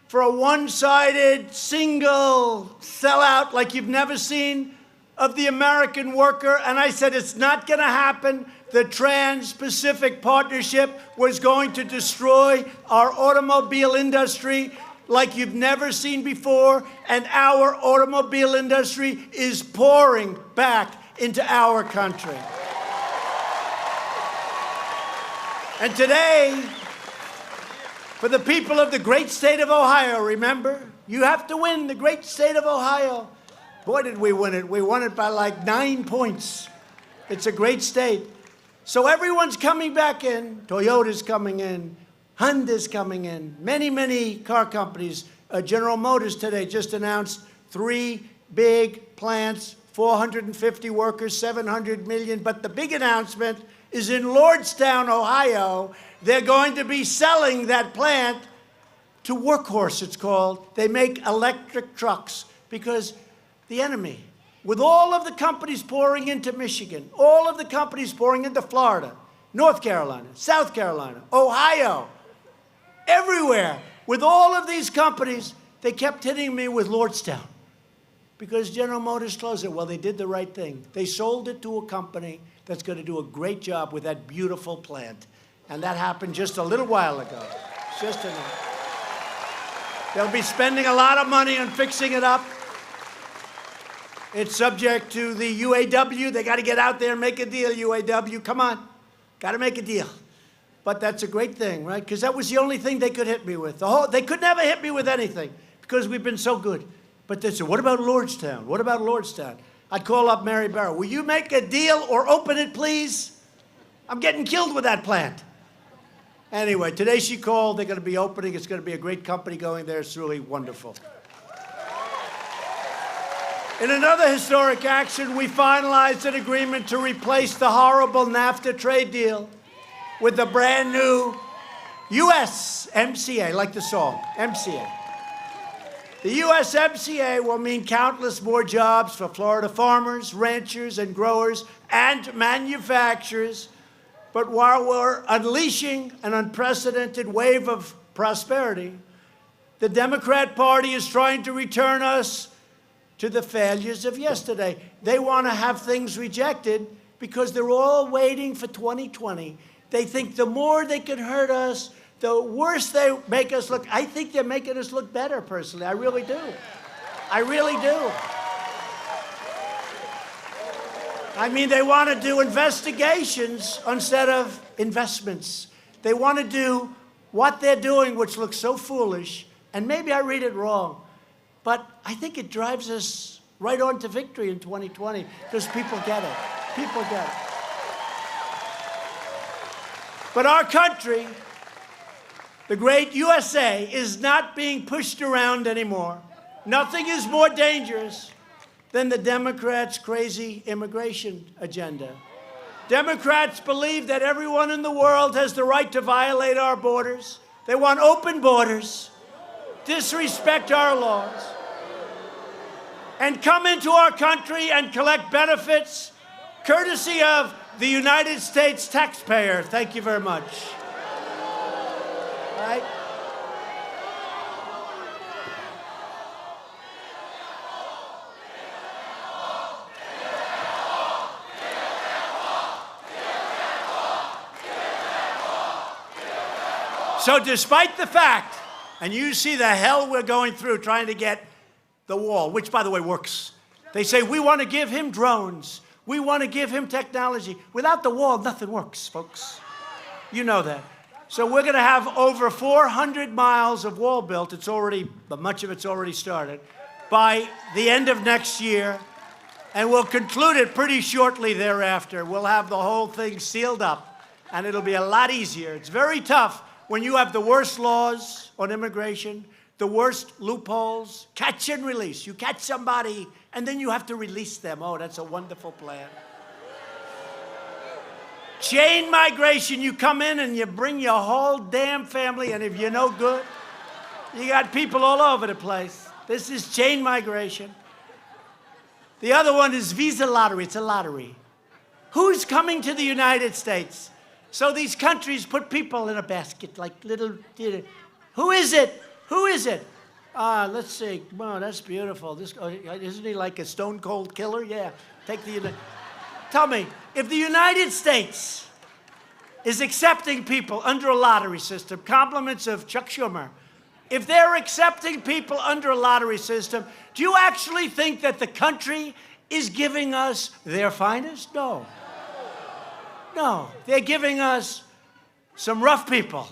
for a one-sided, single sellout like you've never seen of the American worker. And I said, it's not going to happen. The Trans-Pacific Partnership was going to destroy our automobile industry like you've never seen before. And our automobile industry is pouring back into our country. And today, for the people of the great state of Ohio, remember, you have to win the great state of Ohio. Boy, did we win it. We won it by like 9 points. It's a great state. So everyone's coming back in. Toyota's coming in. Honda's coming in. Many, many car companies. General Motors today just announced 3 big plants, 450 workers, 700 million. But the big announcement is in Lordstown, Ohio. They're going to be selling that plant to Workhorse, it's called. They make electric trucks because the enemy, with all of the companies pouring into Michigan, all of the companies pouring into Florida, North Carolina, South Carolina, Ohio, everywhere, with all of these companies, they kept hitting me with Lordstown because General Motors closed it. Well, they did the right thing. They sold it to a company that's going to do a great job with that beautiful plant. And that happened just a little while ago. Just a minute. They'll be spending a lot of money on fixing it up. It's subject to the UAW. They got to get out there and make a deal, UAW. Come on. Got to make a deal. But that's a great thing, right? Because that was the only thing they could hit me with. They could never hit me with anything because we've been so good. But they said, what about Lordstown? What about Lordstown? I'd call up Mary Barrow. Will you make a deal or open it, please? I'm getting killed with that plant. Anyway, today she called. They're going to be opening. It's going to be a great company going there. It's really wonderful. In another historic action, we finalized an agreement to replace the horrible NAFTA trade deal with the brand new USMCA, like the song, MCA. The USMCA will mean countless more jobs for Florida farmers, ranchers, and growers, and manufacturers. But while we're unleashing an unprecedented wave of prosperity, the Democrat Party is trying to return us to the failures of yesterday. They want to have things rejected because they're all waiting for 2020. They think the more they can hurt us, the worse they make us look. I think they're making us look better, personally. I really do. I really do. I mean, they want to do investigations instead of investments. They want to do what they're doing, which looks so foolish, and maybe I read it wrong, but I think it drives us right on to victory in 2020 because people get it. People get it. But our country, the great USA, is not being pushed around anymore. Nothing is more dangerous than the Democrats' crazy immigration agenda. Democrats believe that everyone in the world has the right to violate our borders. They want open borders, disrespect our laws, and come into our country and collect benefits courtesy of the United States taxpayer. Thank you very much. Right? So despite the fact, and you see the hell we're going through trying to get the wall, which, by the way, works. They say, we want to give him drones. We want to give him technology. Without the wall, nothing works, folks. You know that. So we're going to have over 400 miles of wall built. It's already, much of it's already started, by the end of next year. And we'll conclude it pretty shortly thereafter. We'll have the whole thing sealed up, and it'll be a lot easier. It's very tough when you have the worst laws on immigration, the worst loopholes, catch and release. You catch somebody, and then you have to release them. Oh, that's a wonderful plan. Chain migration, you come in and you bring your whole damn family, and if you're no good, you got people all over the place. This is chain migration. The other one is visa lottery. It's a lottery. Who's coming to the United States? So these countries put people in a basket like little, who is it? Who is it? Let's see. Oh, that's beautiful. Isn't he like a stone cold killer? Yeah. Tell me, if the United States is accepting people under a lottery system, compliments of Chuck Schumer, if they're accepting people under a lottery system, do you actually think that the country is giving us their finest? No. No, they're giving us some rough people.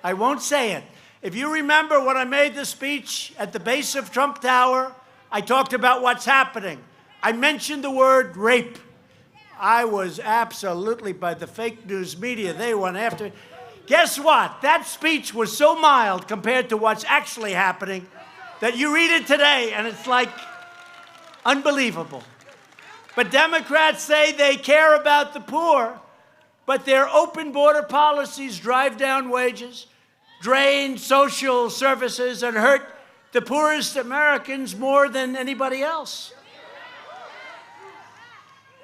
I won't say it. If you remember when I made the speech at the base of Trump Tower, I talked about what's happening. I mentioned the word rape. I was absolutely, by the fake news media, they went after it. Guess what? That speech was so mild compared to what's actually happening that you read it today and it's like unbelievable. But Democrats say they care about the poor, but their open border policies drive down wages, drain social services, and hurt the poorest Americans more than anybody else.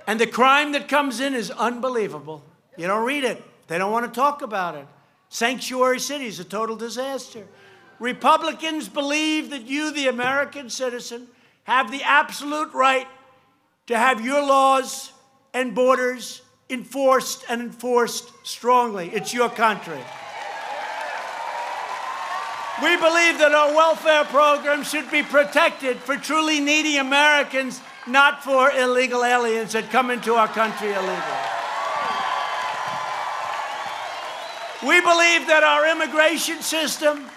And the crime that comes in is unbelievable. You don't read it. They don't want to talk about it. Sanctuary cities, a total disaster. Republicans believe that you, the American citizen, have the absolute right to have your laws and borders enforced and enforced strongly. It's your country. We believe that our welfare program should be protected for truly needy Americans, not for illegal aliens that come into our country illegally. We believe that our immigration system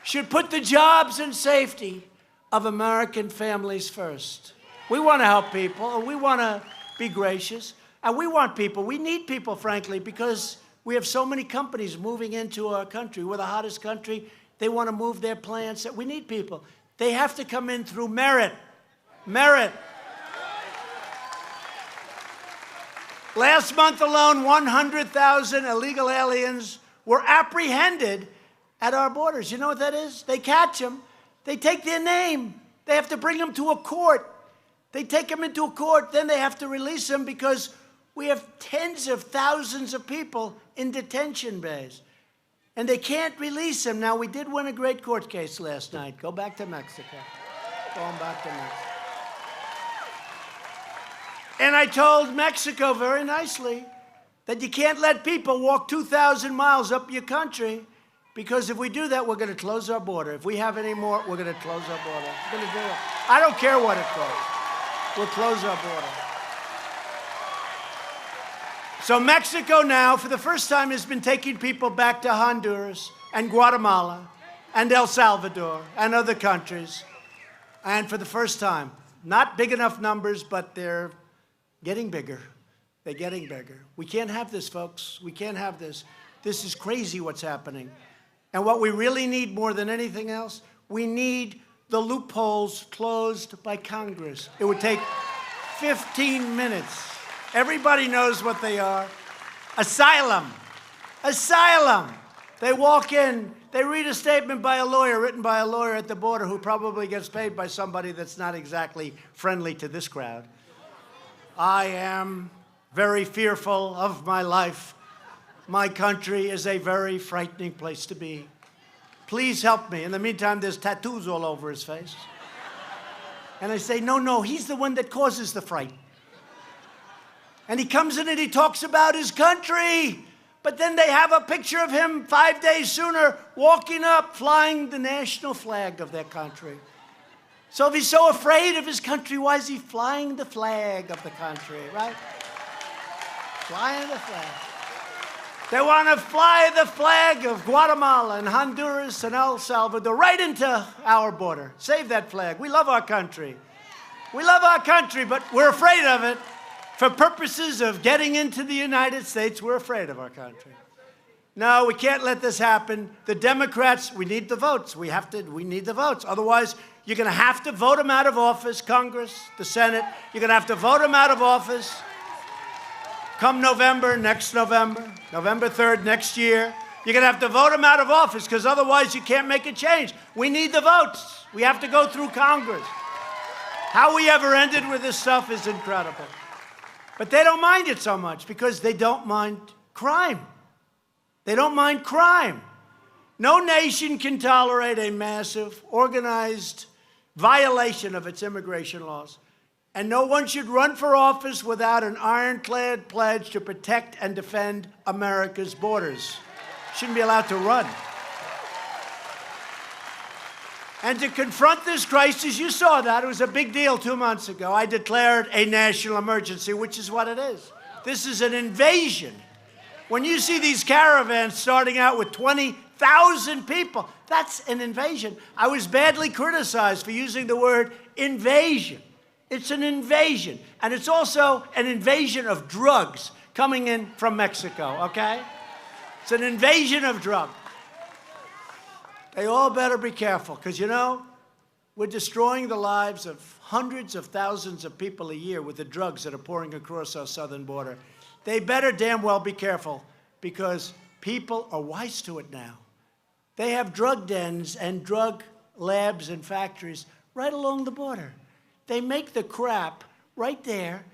should put the jobs and safety of American families first. We want to help people, and we want to be gracious, and we want people. We need people, frankly, because we have so many companies moving into our country. We're the hottest country. They want to move their plants. We need people. They have to come in through merit. Merit. Last month alone, 100,000 illegal aliens were apprehended at our borders. You know what that is? They catch them, They take their name. They have to bring them to a court. They take them into a court, then they have to release them because we have tens of thousands of people in detention bays. And they can't release them. Now, we did win a great court case last night. Go back to Mexico. Going back to Mexico. And I told Mexico very nicely that you can't let people walk 2,000 miles up your country, because if we do that, we're going to close our border. If we have any more, we're going to close our border. We're going to do it. I don't care what it costs. We'll close our border. So Mexico now, for the first time, has been taking people back to Honduras and Guatemala and El Salvador and other countries. And for the first time, not big enough numbers, but they're getting bigger. They're getting bigger. We can't have this, folks. We can't have this. This is crazy what's happening. And what we really need more than anything else, we need the loopholes closed by Congress. It would take 15 minutes. Everybody knows what they are. Asylum. Asylum. They walk in, they read a statement by a lawyer, written by a lawyer at the border who probably gets paid by somebody that's not exactly friendly to this crowd. I am very fearful of my life. My country is a very frightening place to be. Please help me. In the meantime, there's tattoos all over his face. And I say, no, he's the one that causes the fright. And he comes in and he talks about his country. But then they have a picture of him 5 days sooner walking up, flying the national flag of their country. So if he's so afraid of his country, why is he flying the flag of the country, right? Flying the flag. They want to fly the flag of Guatemala and Honduras and El Salvador right into our border. Save that flag. We love our country. We love our country, but we're afraid of it. For purposes of getting into the United States, we're afraid of our country. No, we can't let this happen. The Democrats, we need the votes. We need the votes. Otherwise, you're going to have to vote them out of office, Congress, the Senate. You're going to have to vote them out of office. Come November, next November, November 3rd next year, you're going to have to vote them out of office because otherwise you can't make a change. We need the votes. We have to go through Congress. How we ever ended with this stuff is incredible. But they don't mind it so much because they don't mind crime. They don't mind crime. No nation can tolerate a massive, organized violation of its immigration laws. And no one should run for office without an ironclad pledge to protect and defend America's borders. Shouldn't be allowed to run. And to confront this crisis, you saw that. It was a big deal 2 months ago. I declared a national emergency, which is what it is. This is an invasion. When you see these caravans starting out with 20,000 people, that's an invasion. I was badly criticized for using the word invasion. It's an invasion. And it's also an invasion of drugs coming in from Mexico, okay? It's an invasion of drugs. They all better be careful, because, you know, we're destroying the lives of hundreds of thousands of people a year with the drugs that are pouring across our southern border. They better damn well be careful, because people are wise to it now. They have drug dens and drug labs and factories right along the border. They make the crap right there,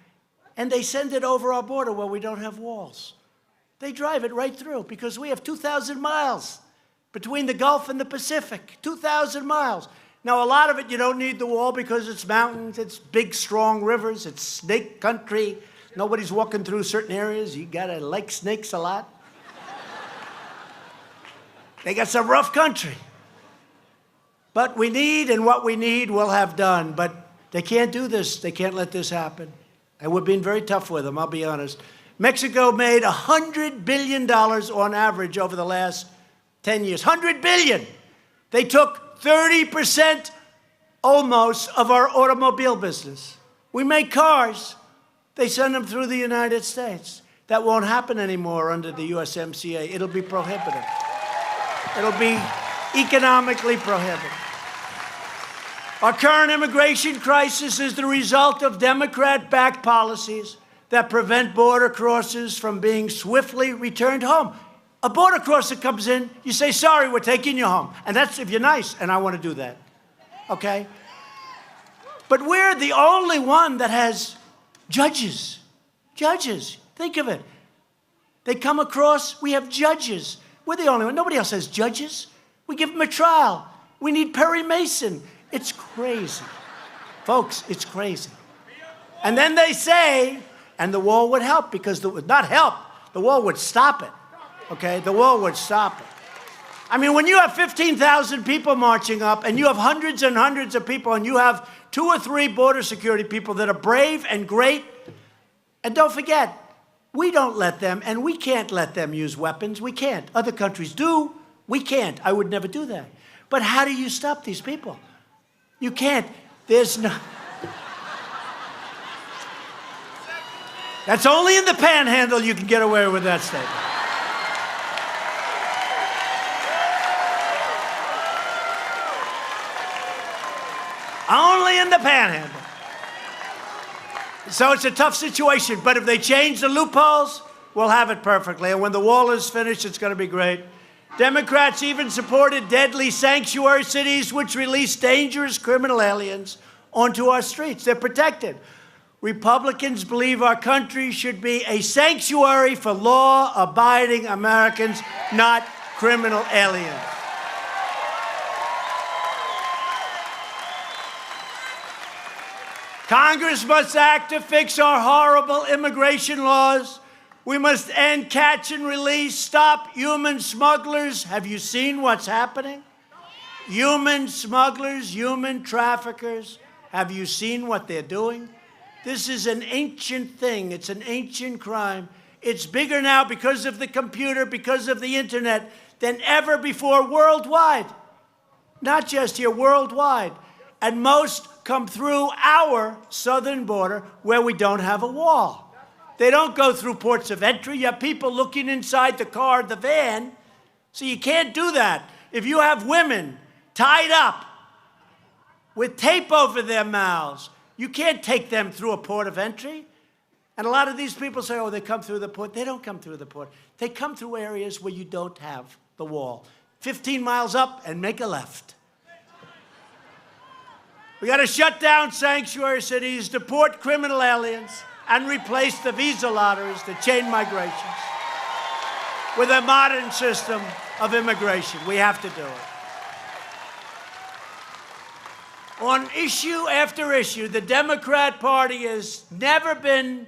and they send it over our border where we don't have walls. They drive it right through, because we have 2,000 miles between the Gulf and the Pacific, 2,000 miles. Now, a lot of it, you don't need the wall because it's mountains, it's big, strong rivers, it's snake country. Nobody's walking through certain areas. You gotta like snakes a lot. They got some rough country. But we need, and what we need we'll have done. But they can't do this. They can't let this happen. And we're being very tough with them, I'll be honest. Mexico made $100 billion on average over the last 10 years. $100 billion. They took 30% almost of our automobile business. We make cars. They send them through the United States. That won't happen anymore under the USMCA. It'll be prohibited. It'll be economically prohibited. Our current immigration crisis is the result of Democrat-backed policies that prevent border crossers from being swiftly returned home. A border crosser comes in, you say, sorry, we're taking you home. And that's if you're nice, and I want to do that. okay? But we're the only one that has judges. Judges. Think of it. They come across, we have judges. We're the only one. Nobody else has judges. We give them a trial. We need Perry Mason. It's crazy. Folks, it's crazy. And then they say, and the wall would help, because it would not help. The wall would stop it, okay? The wall would stop it. I mean, when you have 15,000 people marching up, and you have hundreds and hundreds of people, and you have 2 or 3 border security people that are brave and great, and don't forget, we don't let them, and we can't let them use weapons. We can't. Other countries do. We can't. I would never do that. But how do you stop these people? You can't. There's no... That's only in the panhandle you can get away with that statement. Only in the panhandle. So it's a tough situation, but if they change the loopholes, we'll have it perfectly. And when the wall is finished, it's going to be great. Democrats even supported deadly sanctuary cities which release dangerous criminal aliens onto our streets. They're protected. Republicans believe our country should be a sanctuary for law-abiding Americans, not criminal aliens. Congress must act to fix our horrible immigration laws. We must end catch and release, stop human smugglers. Have you seen what's happening? Human smugglers, human traffickers. Have you seen what they're doing? This is an ancient thing. It's an ancient crime. It's bigger now because of the computer, because of the internet, than ever before worldwide. Not just here, worldwide. And most come through our southern border where we don't have a wall. They don't go through ports of entry. You have people looking inside the car, the van. So you can't do that. If you have women tied up with tape over their mouths, you can't take them through a port of entry. And a lot of these people say, oh, they come through the port. They don't come through the port. They come through areas where you don't have the wall. 15 miles up and make a left. We got to shut down sanctuary cities, deport criminal aliens, and replace the visa lotteries, the chain migrations, with a modern system of immigration. We have to do it. On issue after issue, the Democrat Party has never been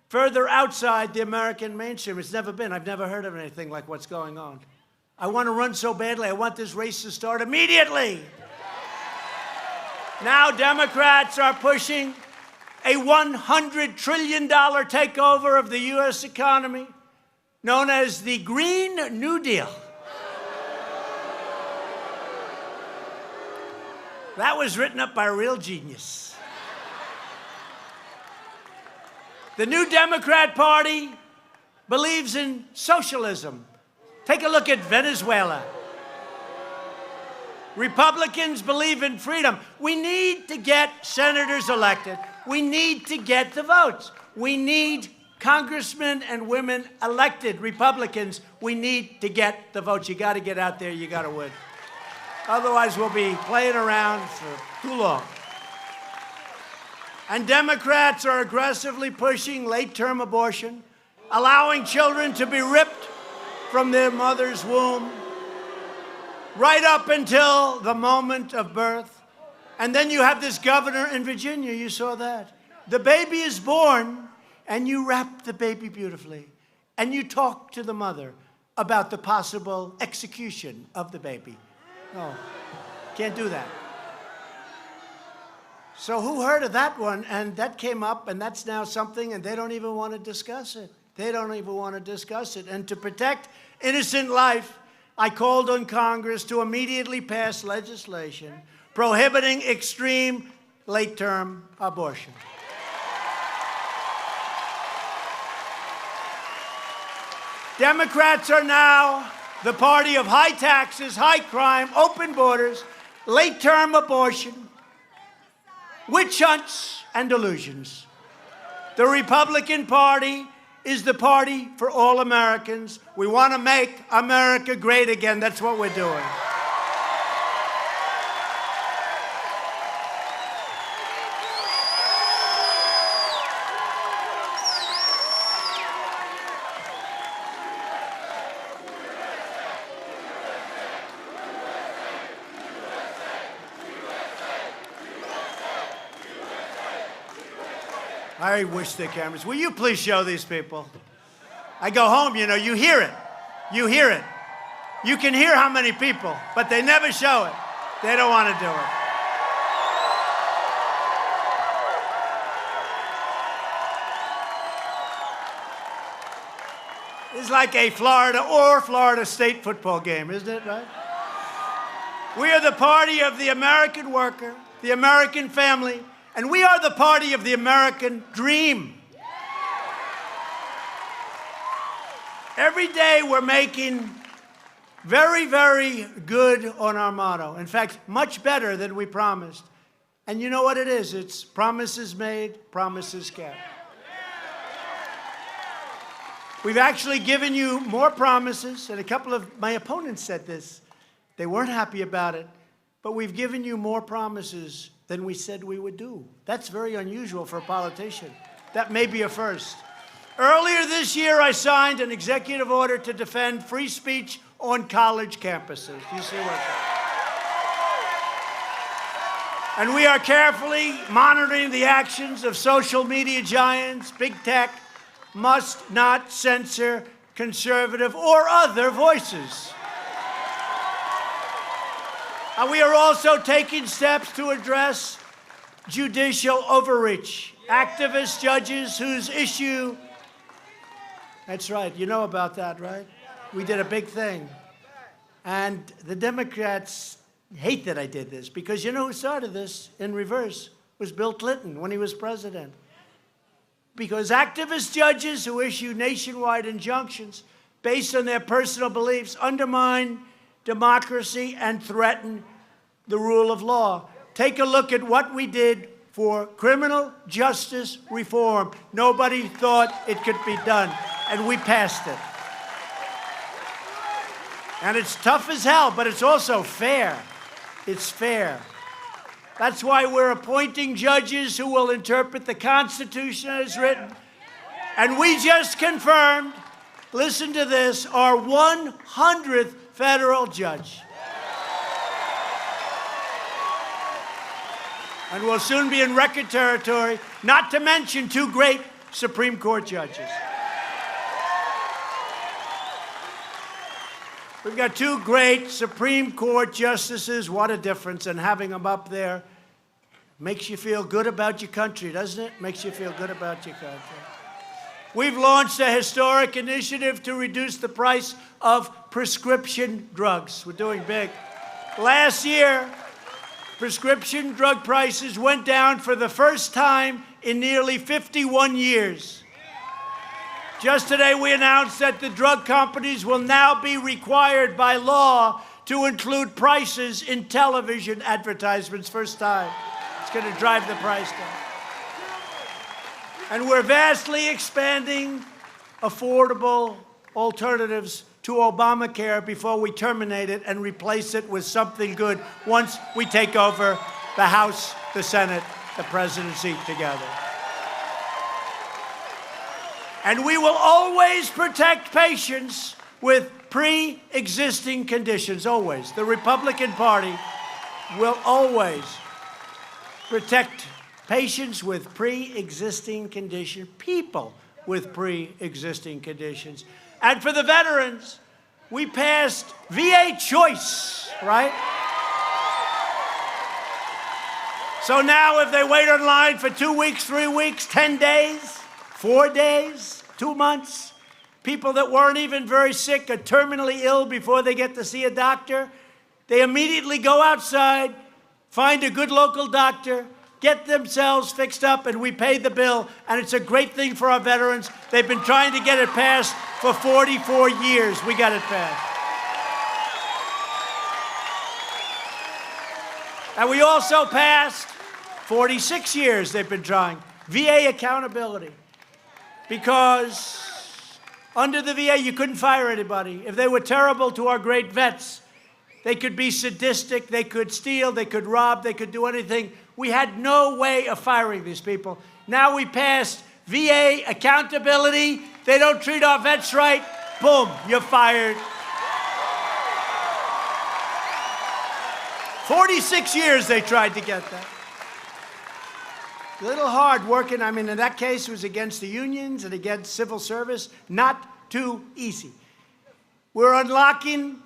further outside the American mainstream. It's never been. I've never heard of anything like what's going on. I want to run so badly. I want this race to start immediately. Now Democrats are pushing a $100 trillion takeover of the U.S. economy, known as the Green New Deal. That was written up by a real genius. The new Democrat Party believes in socialism. Take a look at Venezuela. Republicans believe in freedom. We need to get senators elected. We need to get the votes. We need congressmen and women elected. Republicans, we need to get the votes. You got to get out there. You got to win. Otherwise, we'll be playing around for too long. And Democrats are aggressively pushing late-term abortion, allowing children to be ripped from their mother's womb right up until the moment of birth. And then you have this governor in Virginia, you saw that. The baby is born, and you wrap the baby beautifully, and you talk to the mother about the possible execution of the baby. No, can't do that. So who heard of that one? And that came up, and that's now something, and they don't even want to discuss it. They don't even want to discuss it. And to protect innocent life, I called on Congress to immediately pass legislation prohibiting extreme late-term abortion. Democrats are now the party of high taxes, high crime, open borders, late-term abortion, witch hunts, and delusions. The Republican Party is the party for all Americans. We want to make America great again. That's what we're doing. I wish the cameras. Will you please show these people? I go home, you know, you hear it. You hear it. You can hear how many people, but they never show it. They don't want to do it. It's like a Florida State football game, isn't it, right? We are the party of the American worker, the American family, and we are the party of the American dream. Every day we're making very, very good on our motto. In fact, much better than we promised. And you know what it is? It's promises made, promises kept. We've actually given you more promises, and a couple of my opponents said this. They weren't happy about it, but we've given you more promises than we said we would do. That's very unusual for a politician. That may be a first. Earlier this year, I signed an executive order to defend free speech on college campuses. You see what And we are carefully monitoring the actions of social media giants. Big tech must not censor conservative or other voices. And we are also taking steps to address judicial overreach. Activist judges whose issue... That's right, you know about that, right? We did a big thing. And the Democrats hate that I did this, because you know who started this in reverse? Was Bill Clinton when he was president. Because activist judges who issue nationwide injunctions based on their personal beliefs undermine democracy and threaten the rule of law. Take a look at what we did for criminal justice reform. Nobody thought it could be done, and we passed it. And it's tough as hell, but it's also fair. It's fair. That's why we're appointing judges who will interpret the Constitution as written. And we just confirmed, listen to this, our 100th federal judge. And we'll soon be in record territory, not to mention 2 great Supreme Court judges. We've got 2 great Supreme Court justices. What a difference. And having them up there makes you feel good about your country, doesn't it? Makes you feel good about your country. We've launched a historic initiative to reduce the price of prescription drugs. We're doing big. Last year, prescription drug prices went down for the first time in nearly 51 years. Just today, we announced that the drug companies will now be required by law to include prices in television advertisements. First time. It's going to drive the price down. And we're vastly expanding affordable alternatives to Obamacare before we terminate it and replace it with something good once we take over the House, the Senate, the presidency together. And we will always protect patients with pre-existing conditions, always. The Republican Party will always protect patients with pre-existing conditions, people with pre-existing conditions. And for the veterans, we passed VA Choice, right? So now if they wait online for 2 weeks, 3 weeks, 10 days, 4 days, 2 months, people that weren't even very sick or terminally ill before they get to see a doctor, they immediately go outside, find a good local doctor, get themselves fixed up, and we pay the bill. And it's a great thing for our veterans. They've been trying to get it passed for 44 years. We got it passed. And we also passed, 46 years they've been trying, VA accountability. Because under the VA, you couldn't fire anybody. If they were terrible to our great vets, they could be sadistic, they could steal, they could rob, they could do anything. We had no way of firing these people. Now we passed VA accountability. They don't treat our vets right. Boom, you're fired. 46 years they tried to get that. A little hard working. I mean, in that case, it was against the unions and against civil service. Not too easy. We're unlocking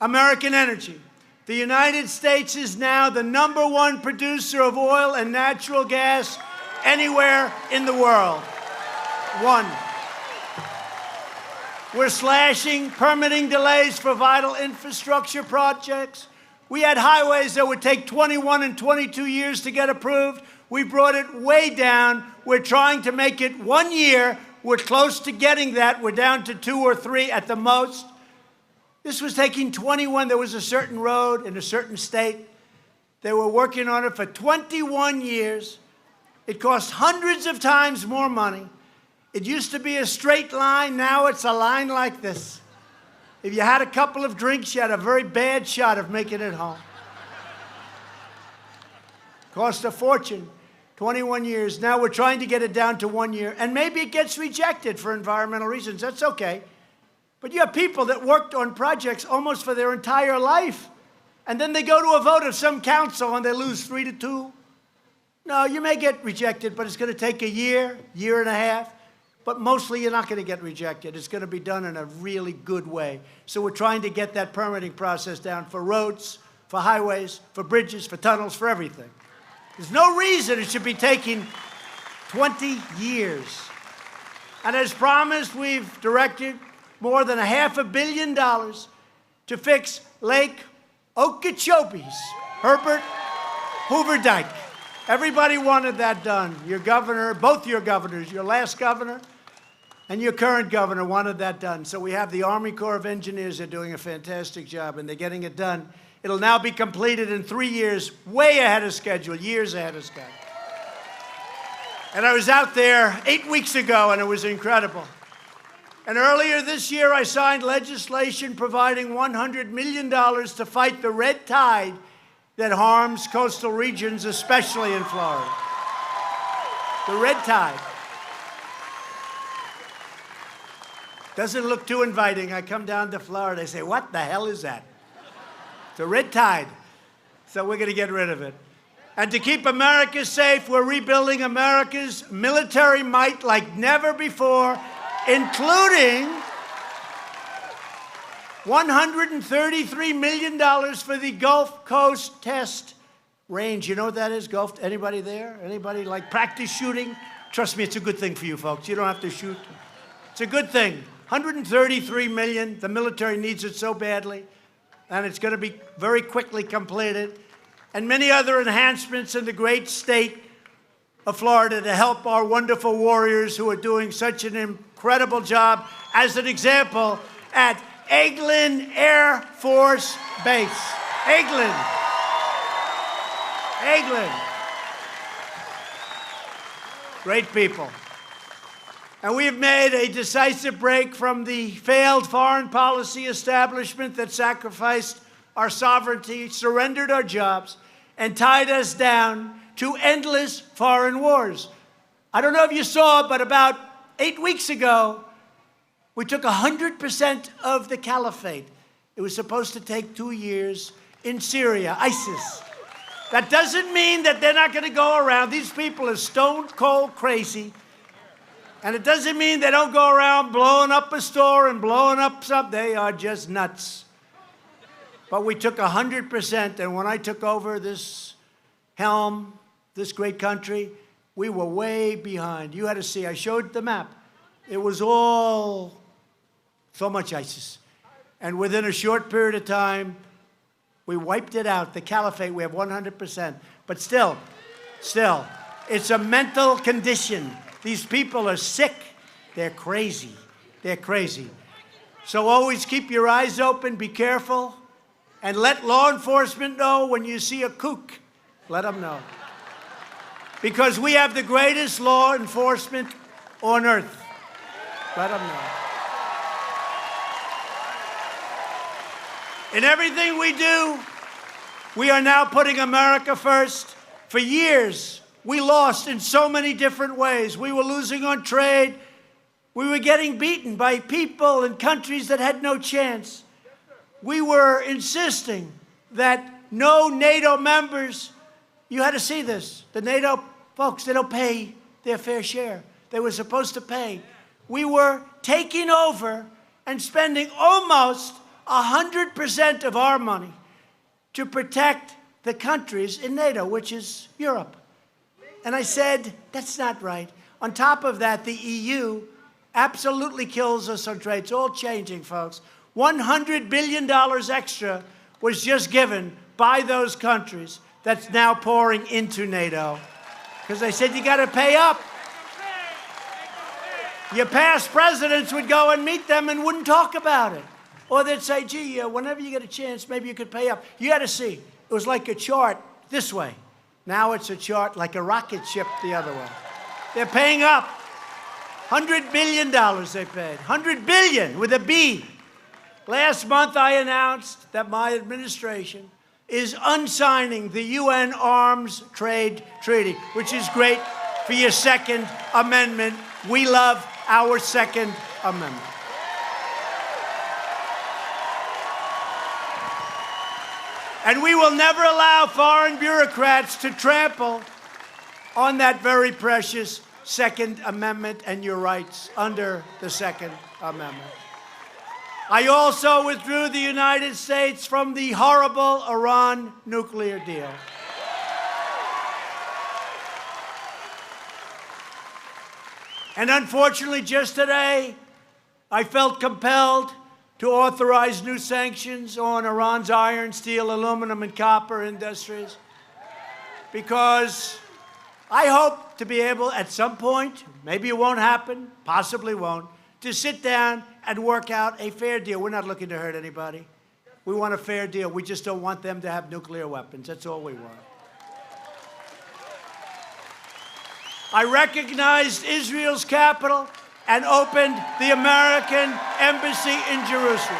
American energy. The United States is now the #1 producer of oil and natural gas anywhere in the world. One. We're slashing permitting delays for vital infrastructure projects. We had highways that would take 21 and 22 years to get approved. We brought it way down. We're trying to make it 1 year. We're close to getting that. We're down to 2 or 3 at the most. This was taking 21. There was a certain road in a certain state. They were working on it for 21 years. It cost hundreds of times more money. It used to be a straight line. Now it's a line like this. If you had a couple of drinks, you had a very bad shot of making it home. Cost a fortune. 21 years. Now we're trying to get it down to 1 year. And maybe it gets rejected for environmental reasons. That's okay. But you have people that worked on projects almost for their entire life. And then they go to a vote of some council and they lose 3-2. No, you may get rejected, but it's going to take a year, year and a half. But mostly you're not going to get rejected. It's going to be done in a really good way. So we're trying to get that permitting process down for roads, for highways, for bridges, for tunnels, for everything. There's no reason it should be taking 20 years. And as promised, we've directed more than $500 million to fix Lake Okeechobee's Herbert Hoover Dike. Everybody wanted that done. Your governor, both your governors, your last governor and your current governor wanted that done. So we have the Army Corps of Engineers. They're doing a fantastic job, and they're getting it done. It'll now be completed in 3 years, way ahead of schedule, years ahead of schedule. And I was out there 8 weeks ago, and it was incredible. And earlier this year, I signed legislation providing $100 million to fight the red tide that harms coastal regions, especially in Florida. The red tide. Doesn't look too inviting. I come down to Florida, they say, what the hell is that? It's a red tide. So we're going to get rid of it. And to keep America safe, we're rebuilding America's military might like never before, including $133 million for the Gulf Coast Test Range. You know what that is, Gulf? Anybody there? Anybody like practice shooting? Trust me, it's a good thing for you folks. You don't have to shoot. It's a good thing. $133 million. The military needs it so badly. And it's going to be very quickly completed. And many other enhancements in the great state of Florida to help our wonderful warriors who are doing such an incredible job. As an example, at Eglin Air Force Base. Eglin. Great people. And we have made a decisive break from the failed foreign policy establishment that sacrificed our sovereignty, surrendered our jobs, and tied us down to endless foreign wars. I don't know if you saw, but about 8 weeks ago, we took 100% of the caliphate. It was supposed to take 2 years in Syria, ISIS. That doesn't mean that they're not going to go around. These people are stone cold crazy. And it doesn't mean they don't go around blowing up a store and blowing up something. They are just nuts. But we took 100%, and when I took over this helm, this great country, we were way behind. You had to see, I showed the map. It was all so much ISIS. And within a short period of time, we wiped it out. The caliphate, we have 100%. But still, it's a mental condition. These people are sick. They're crazy. They're crazy. So always keep your eyes open, be careful, and let law enforcement know when you see a kook. Let them know. Because we have the greatest law enforcement on earth. Let them know. In everything we do, we are now putting America first. For years, we lost in so many different ways. We were losing on trade. We were getting beaten by people and countries that had no chance. We were insisting that no NATO members, you had to see this, the NATO Folks, they don't pay their fair share. They were supposed to pay. We were taking over and spending almost 100% of our money to protect the countries in NATO, which is Europe. And I said, that's not right. On top of that, the EU absolutely kills us on trade. It's all changing, folks. $100 billion extra was just given by those countries that's now pouring into NATO. Because they said, you got to pay up. Your past presidents would go and meet them and wouldn't talk about it. Or they'd say, gee, whenever you get a chance, maybe you could pay up. You got to see, it was like a chart this way. Now it's a chart like a rocket ship the other way. They're paying up. $100 billion they paid. 100 billion with a B. Last month I announced that my administration is unsigning the UN Arms Trade Treaty, which is great for your Second Amendment. We love our Second Amendment. And we will never allow foreign bureaucrats to trample on that very precious Second Amendment and your rights under the Second Amendment. I also withdrew the United States from the horrible Iran nuclear deal. And unfortunately, just today, I felt compelled to authorize new sanctions on Iran's iron, steel, aluminum, and copper industries because I hope to be able at some point, maybe it won't happen, possibly won't, to sit down and work out a fair deal. We're not looking to hurt anybody. We want a fair deal. We just don't want them to have nuclear weapons. That's all we want. I recognized Israel's capital and opened the American embassy in Jerusalem.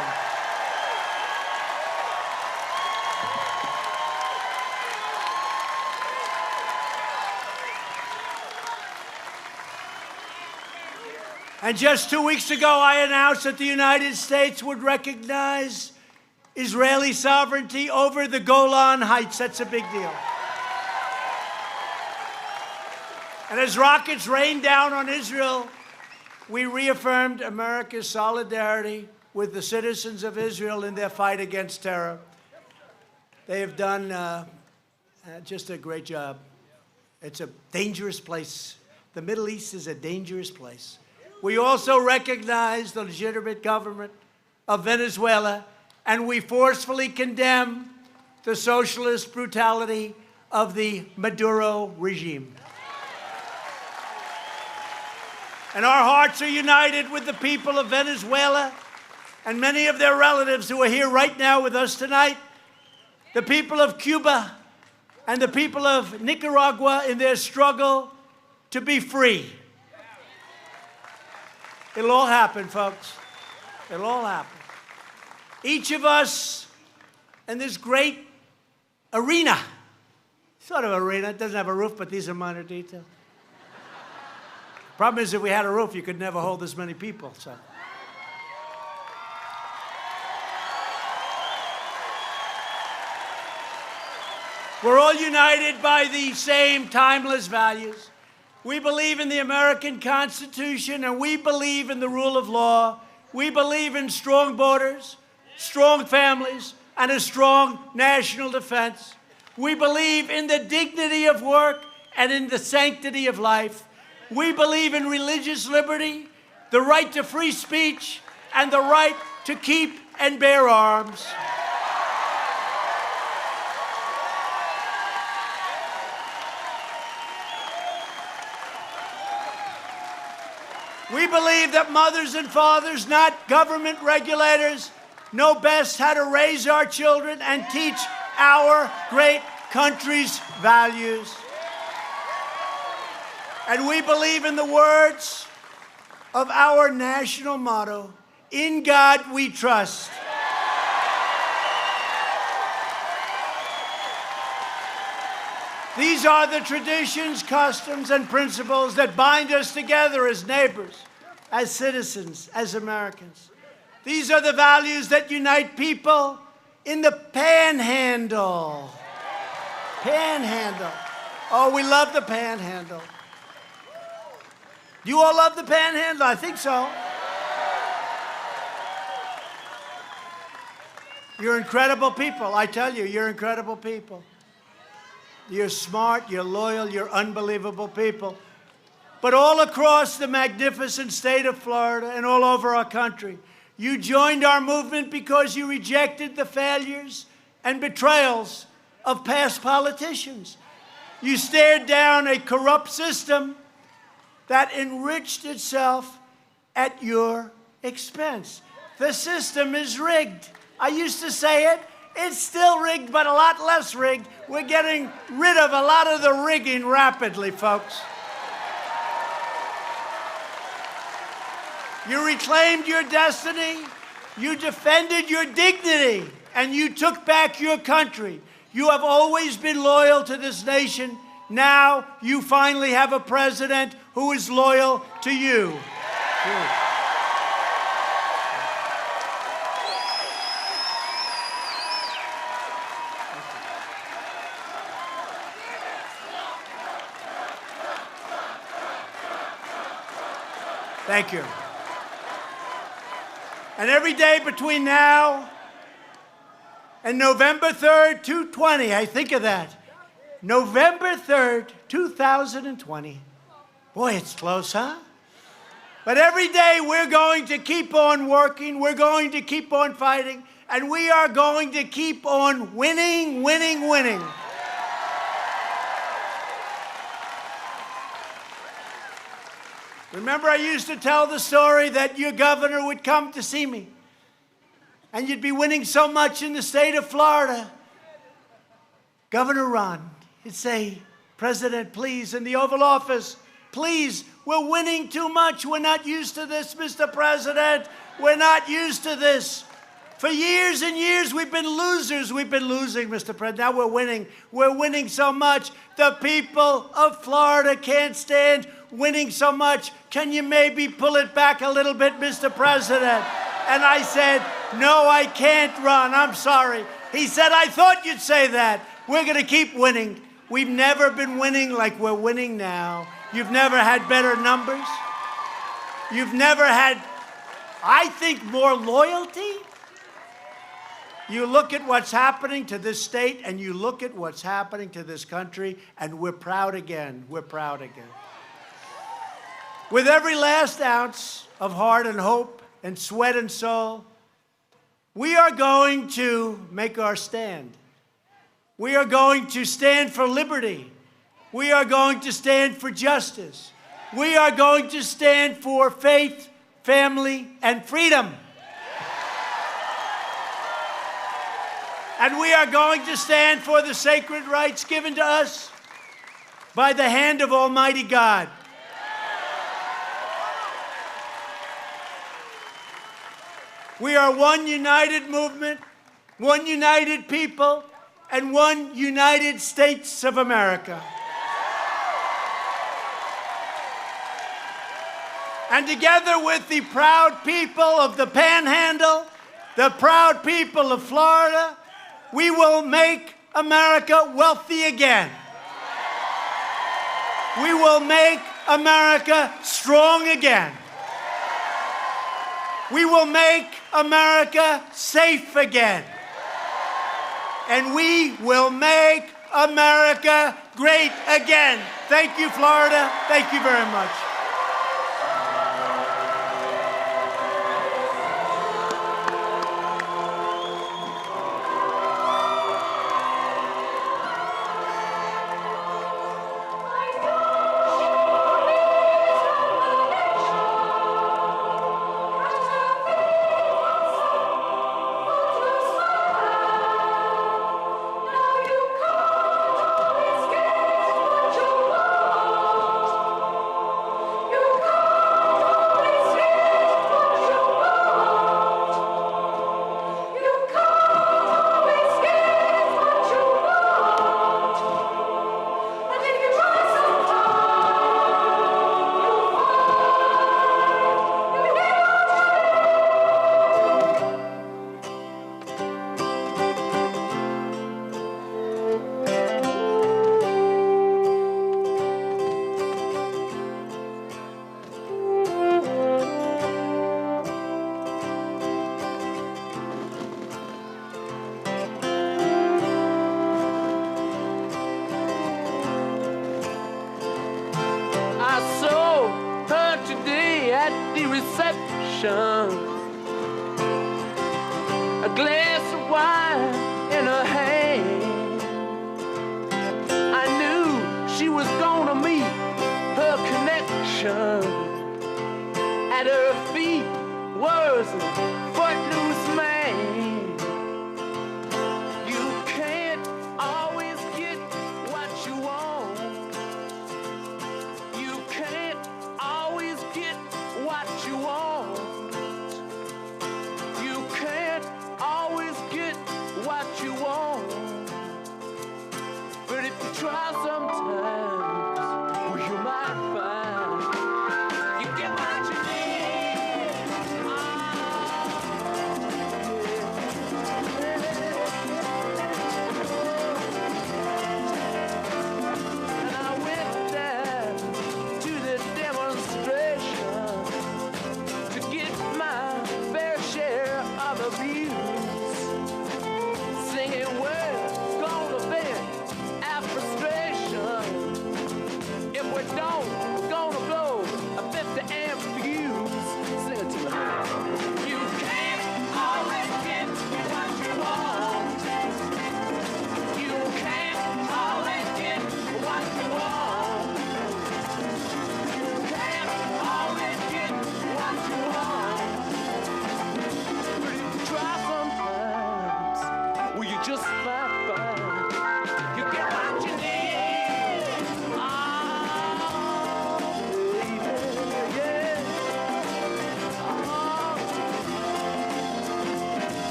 And just 2 weeks ago, I announced that the United States would recognize Israeli sovereignty over the Golan Heights. That's a big deal. And as rockets rained down on Israel, we reaffirmed America's solidarity with the citizens of Israel in their fight against terror. They have done just a great job. It's a dangerous place. The Middle East is a dangerous place. We also recognize the legitimate government of Venezuela, and we forcefully condemn the socialist brutality of the Maduro regime. And our hearts are united with the people of Venezuela and many of their relatives who are here right now with us tonight, the people of Cuba and the people of Nicaragua in their struggle to be free. It'll all happen, folks. It'll all happen. Each of us in this great arena, sort of arena, it doesn't have a roof, but these are minor details. Problem is, if we had a roof, you could never hold this many people. So. We're all united by the same timeless values. We believe in the American Constitution, and we believe in the rule of law. We believe in strong borders, strong families, and a strong national defense. We believe in the dignity of work and in the sanctity of life. We believe in religious liberty, the right to free speech, and the right to keep and bear arms. We believe that mothers and fathers, not government regulators, know best how to raise our children and teach our great country's values. And we believe in the words of our national motto, "In God we trust." These are the traditions, customs, and principles that bind us together as neighbors, as citizens, as Americans. These are the values that unite people in the Panhandle Oh, we love the Panhandle. Do you all love the Panhandle? I think so. You're incredible people. I tell you, you're incredible people. You're smart, you're loyal, you're unbelievable people. But all across the magnificent state of Florida and all over our country, you joined our movement because you rejected the failures and betrayals of past politicians. You stared down a corrupt system that enriched itself at your expense. The system is rigged. I used to say it. It's still rigged, but a lot less rigged. We're getting rid of a lot of the rigging rapidly, folks. You reclaimed your destiny, you defended your dignity, and you took back your country. You have always been loyal to this nation. Now you finally have a president who is loyal to you. Thank you. And every day between now and November 3rd, 2020, I think of that. November 3rd, 2020. Boy, it's close, huh? But every day we're going to keep on working, we're going to keep on fighting, and we are going to keep on winning, winning, winning. Remember, I used to tell the story that your governor would come to see me, and you'd be winning so much in the state of Florida. Governor Ron, he'd say, President, please, in the Oval Office, please, we're winning too much. We're not used to this, Mr. President. We're not used to this. For years and years, we've been losers. We've been losing, Mr. President. Now we're winning. We're winning so much. The people of Florida can't stand winning so much. Can you maybe pull it back a little bit, Mr. President? And I said, no, I can't, Ron. I'm sorry. He said, I thought you'd say that. We're going to keep winning. We've never been winning like we're winning now. You've never had better numbers. You've never had, I think, more loyalty. You look at what's happening to this state and you look at what's happening to this country, and we're proud again. We're proud again. With every last ounce of heart and hope and sweat and soul, we are going to make our stand. We are going to stand for liberty. We are going to stand for justice. We are going to stand for faith, family, and freedom. And we are going to stand for the sacred rights given to us by the hand of Almighty God. We are one united movement, one united people, and one United States of America. And together with the proud people of the Panhandle, the proud people of Florida, we will make America wealthy again. We will make America strong again. We will make America safe again. And we will make America great again. Thank you, Florida. Thank you very much.
I saw her today at the reception. A glass of wine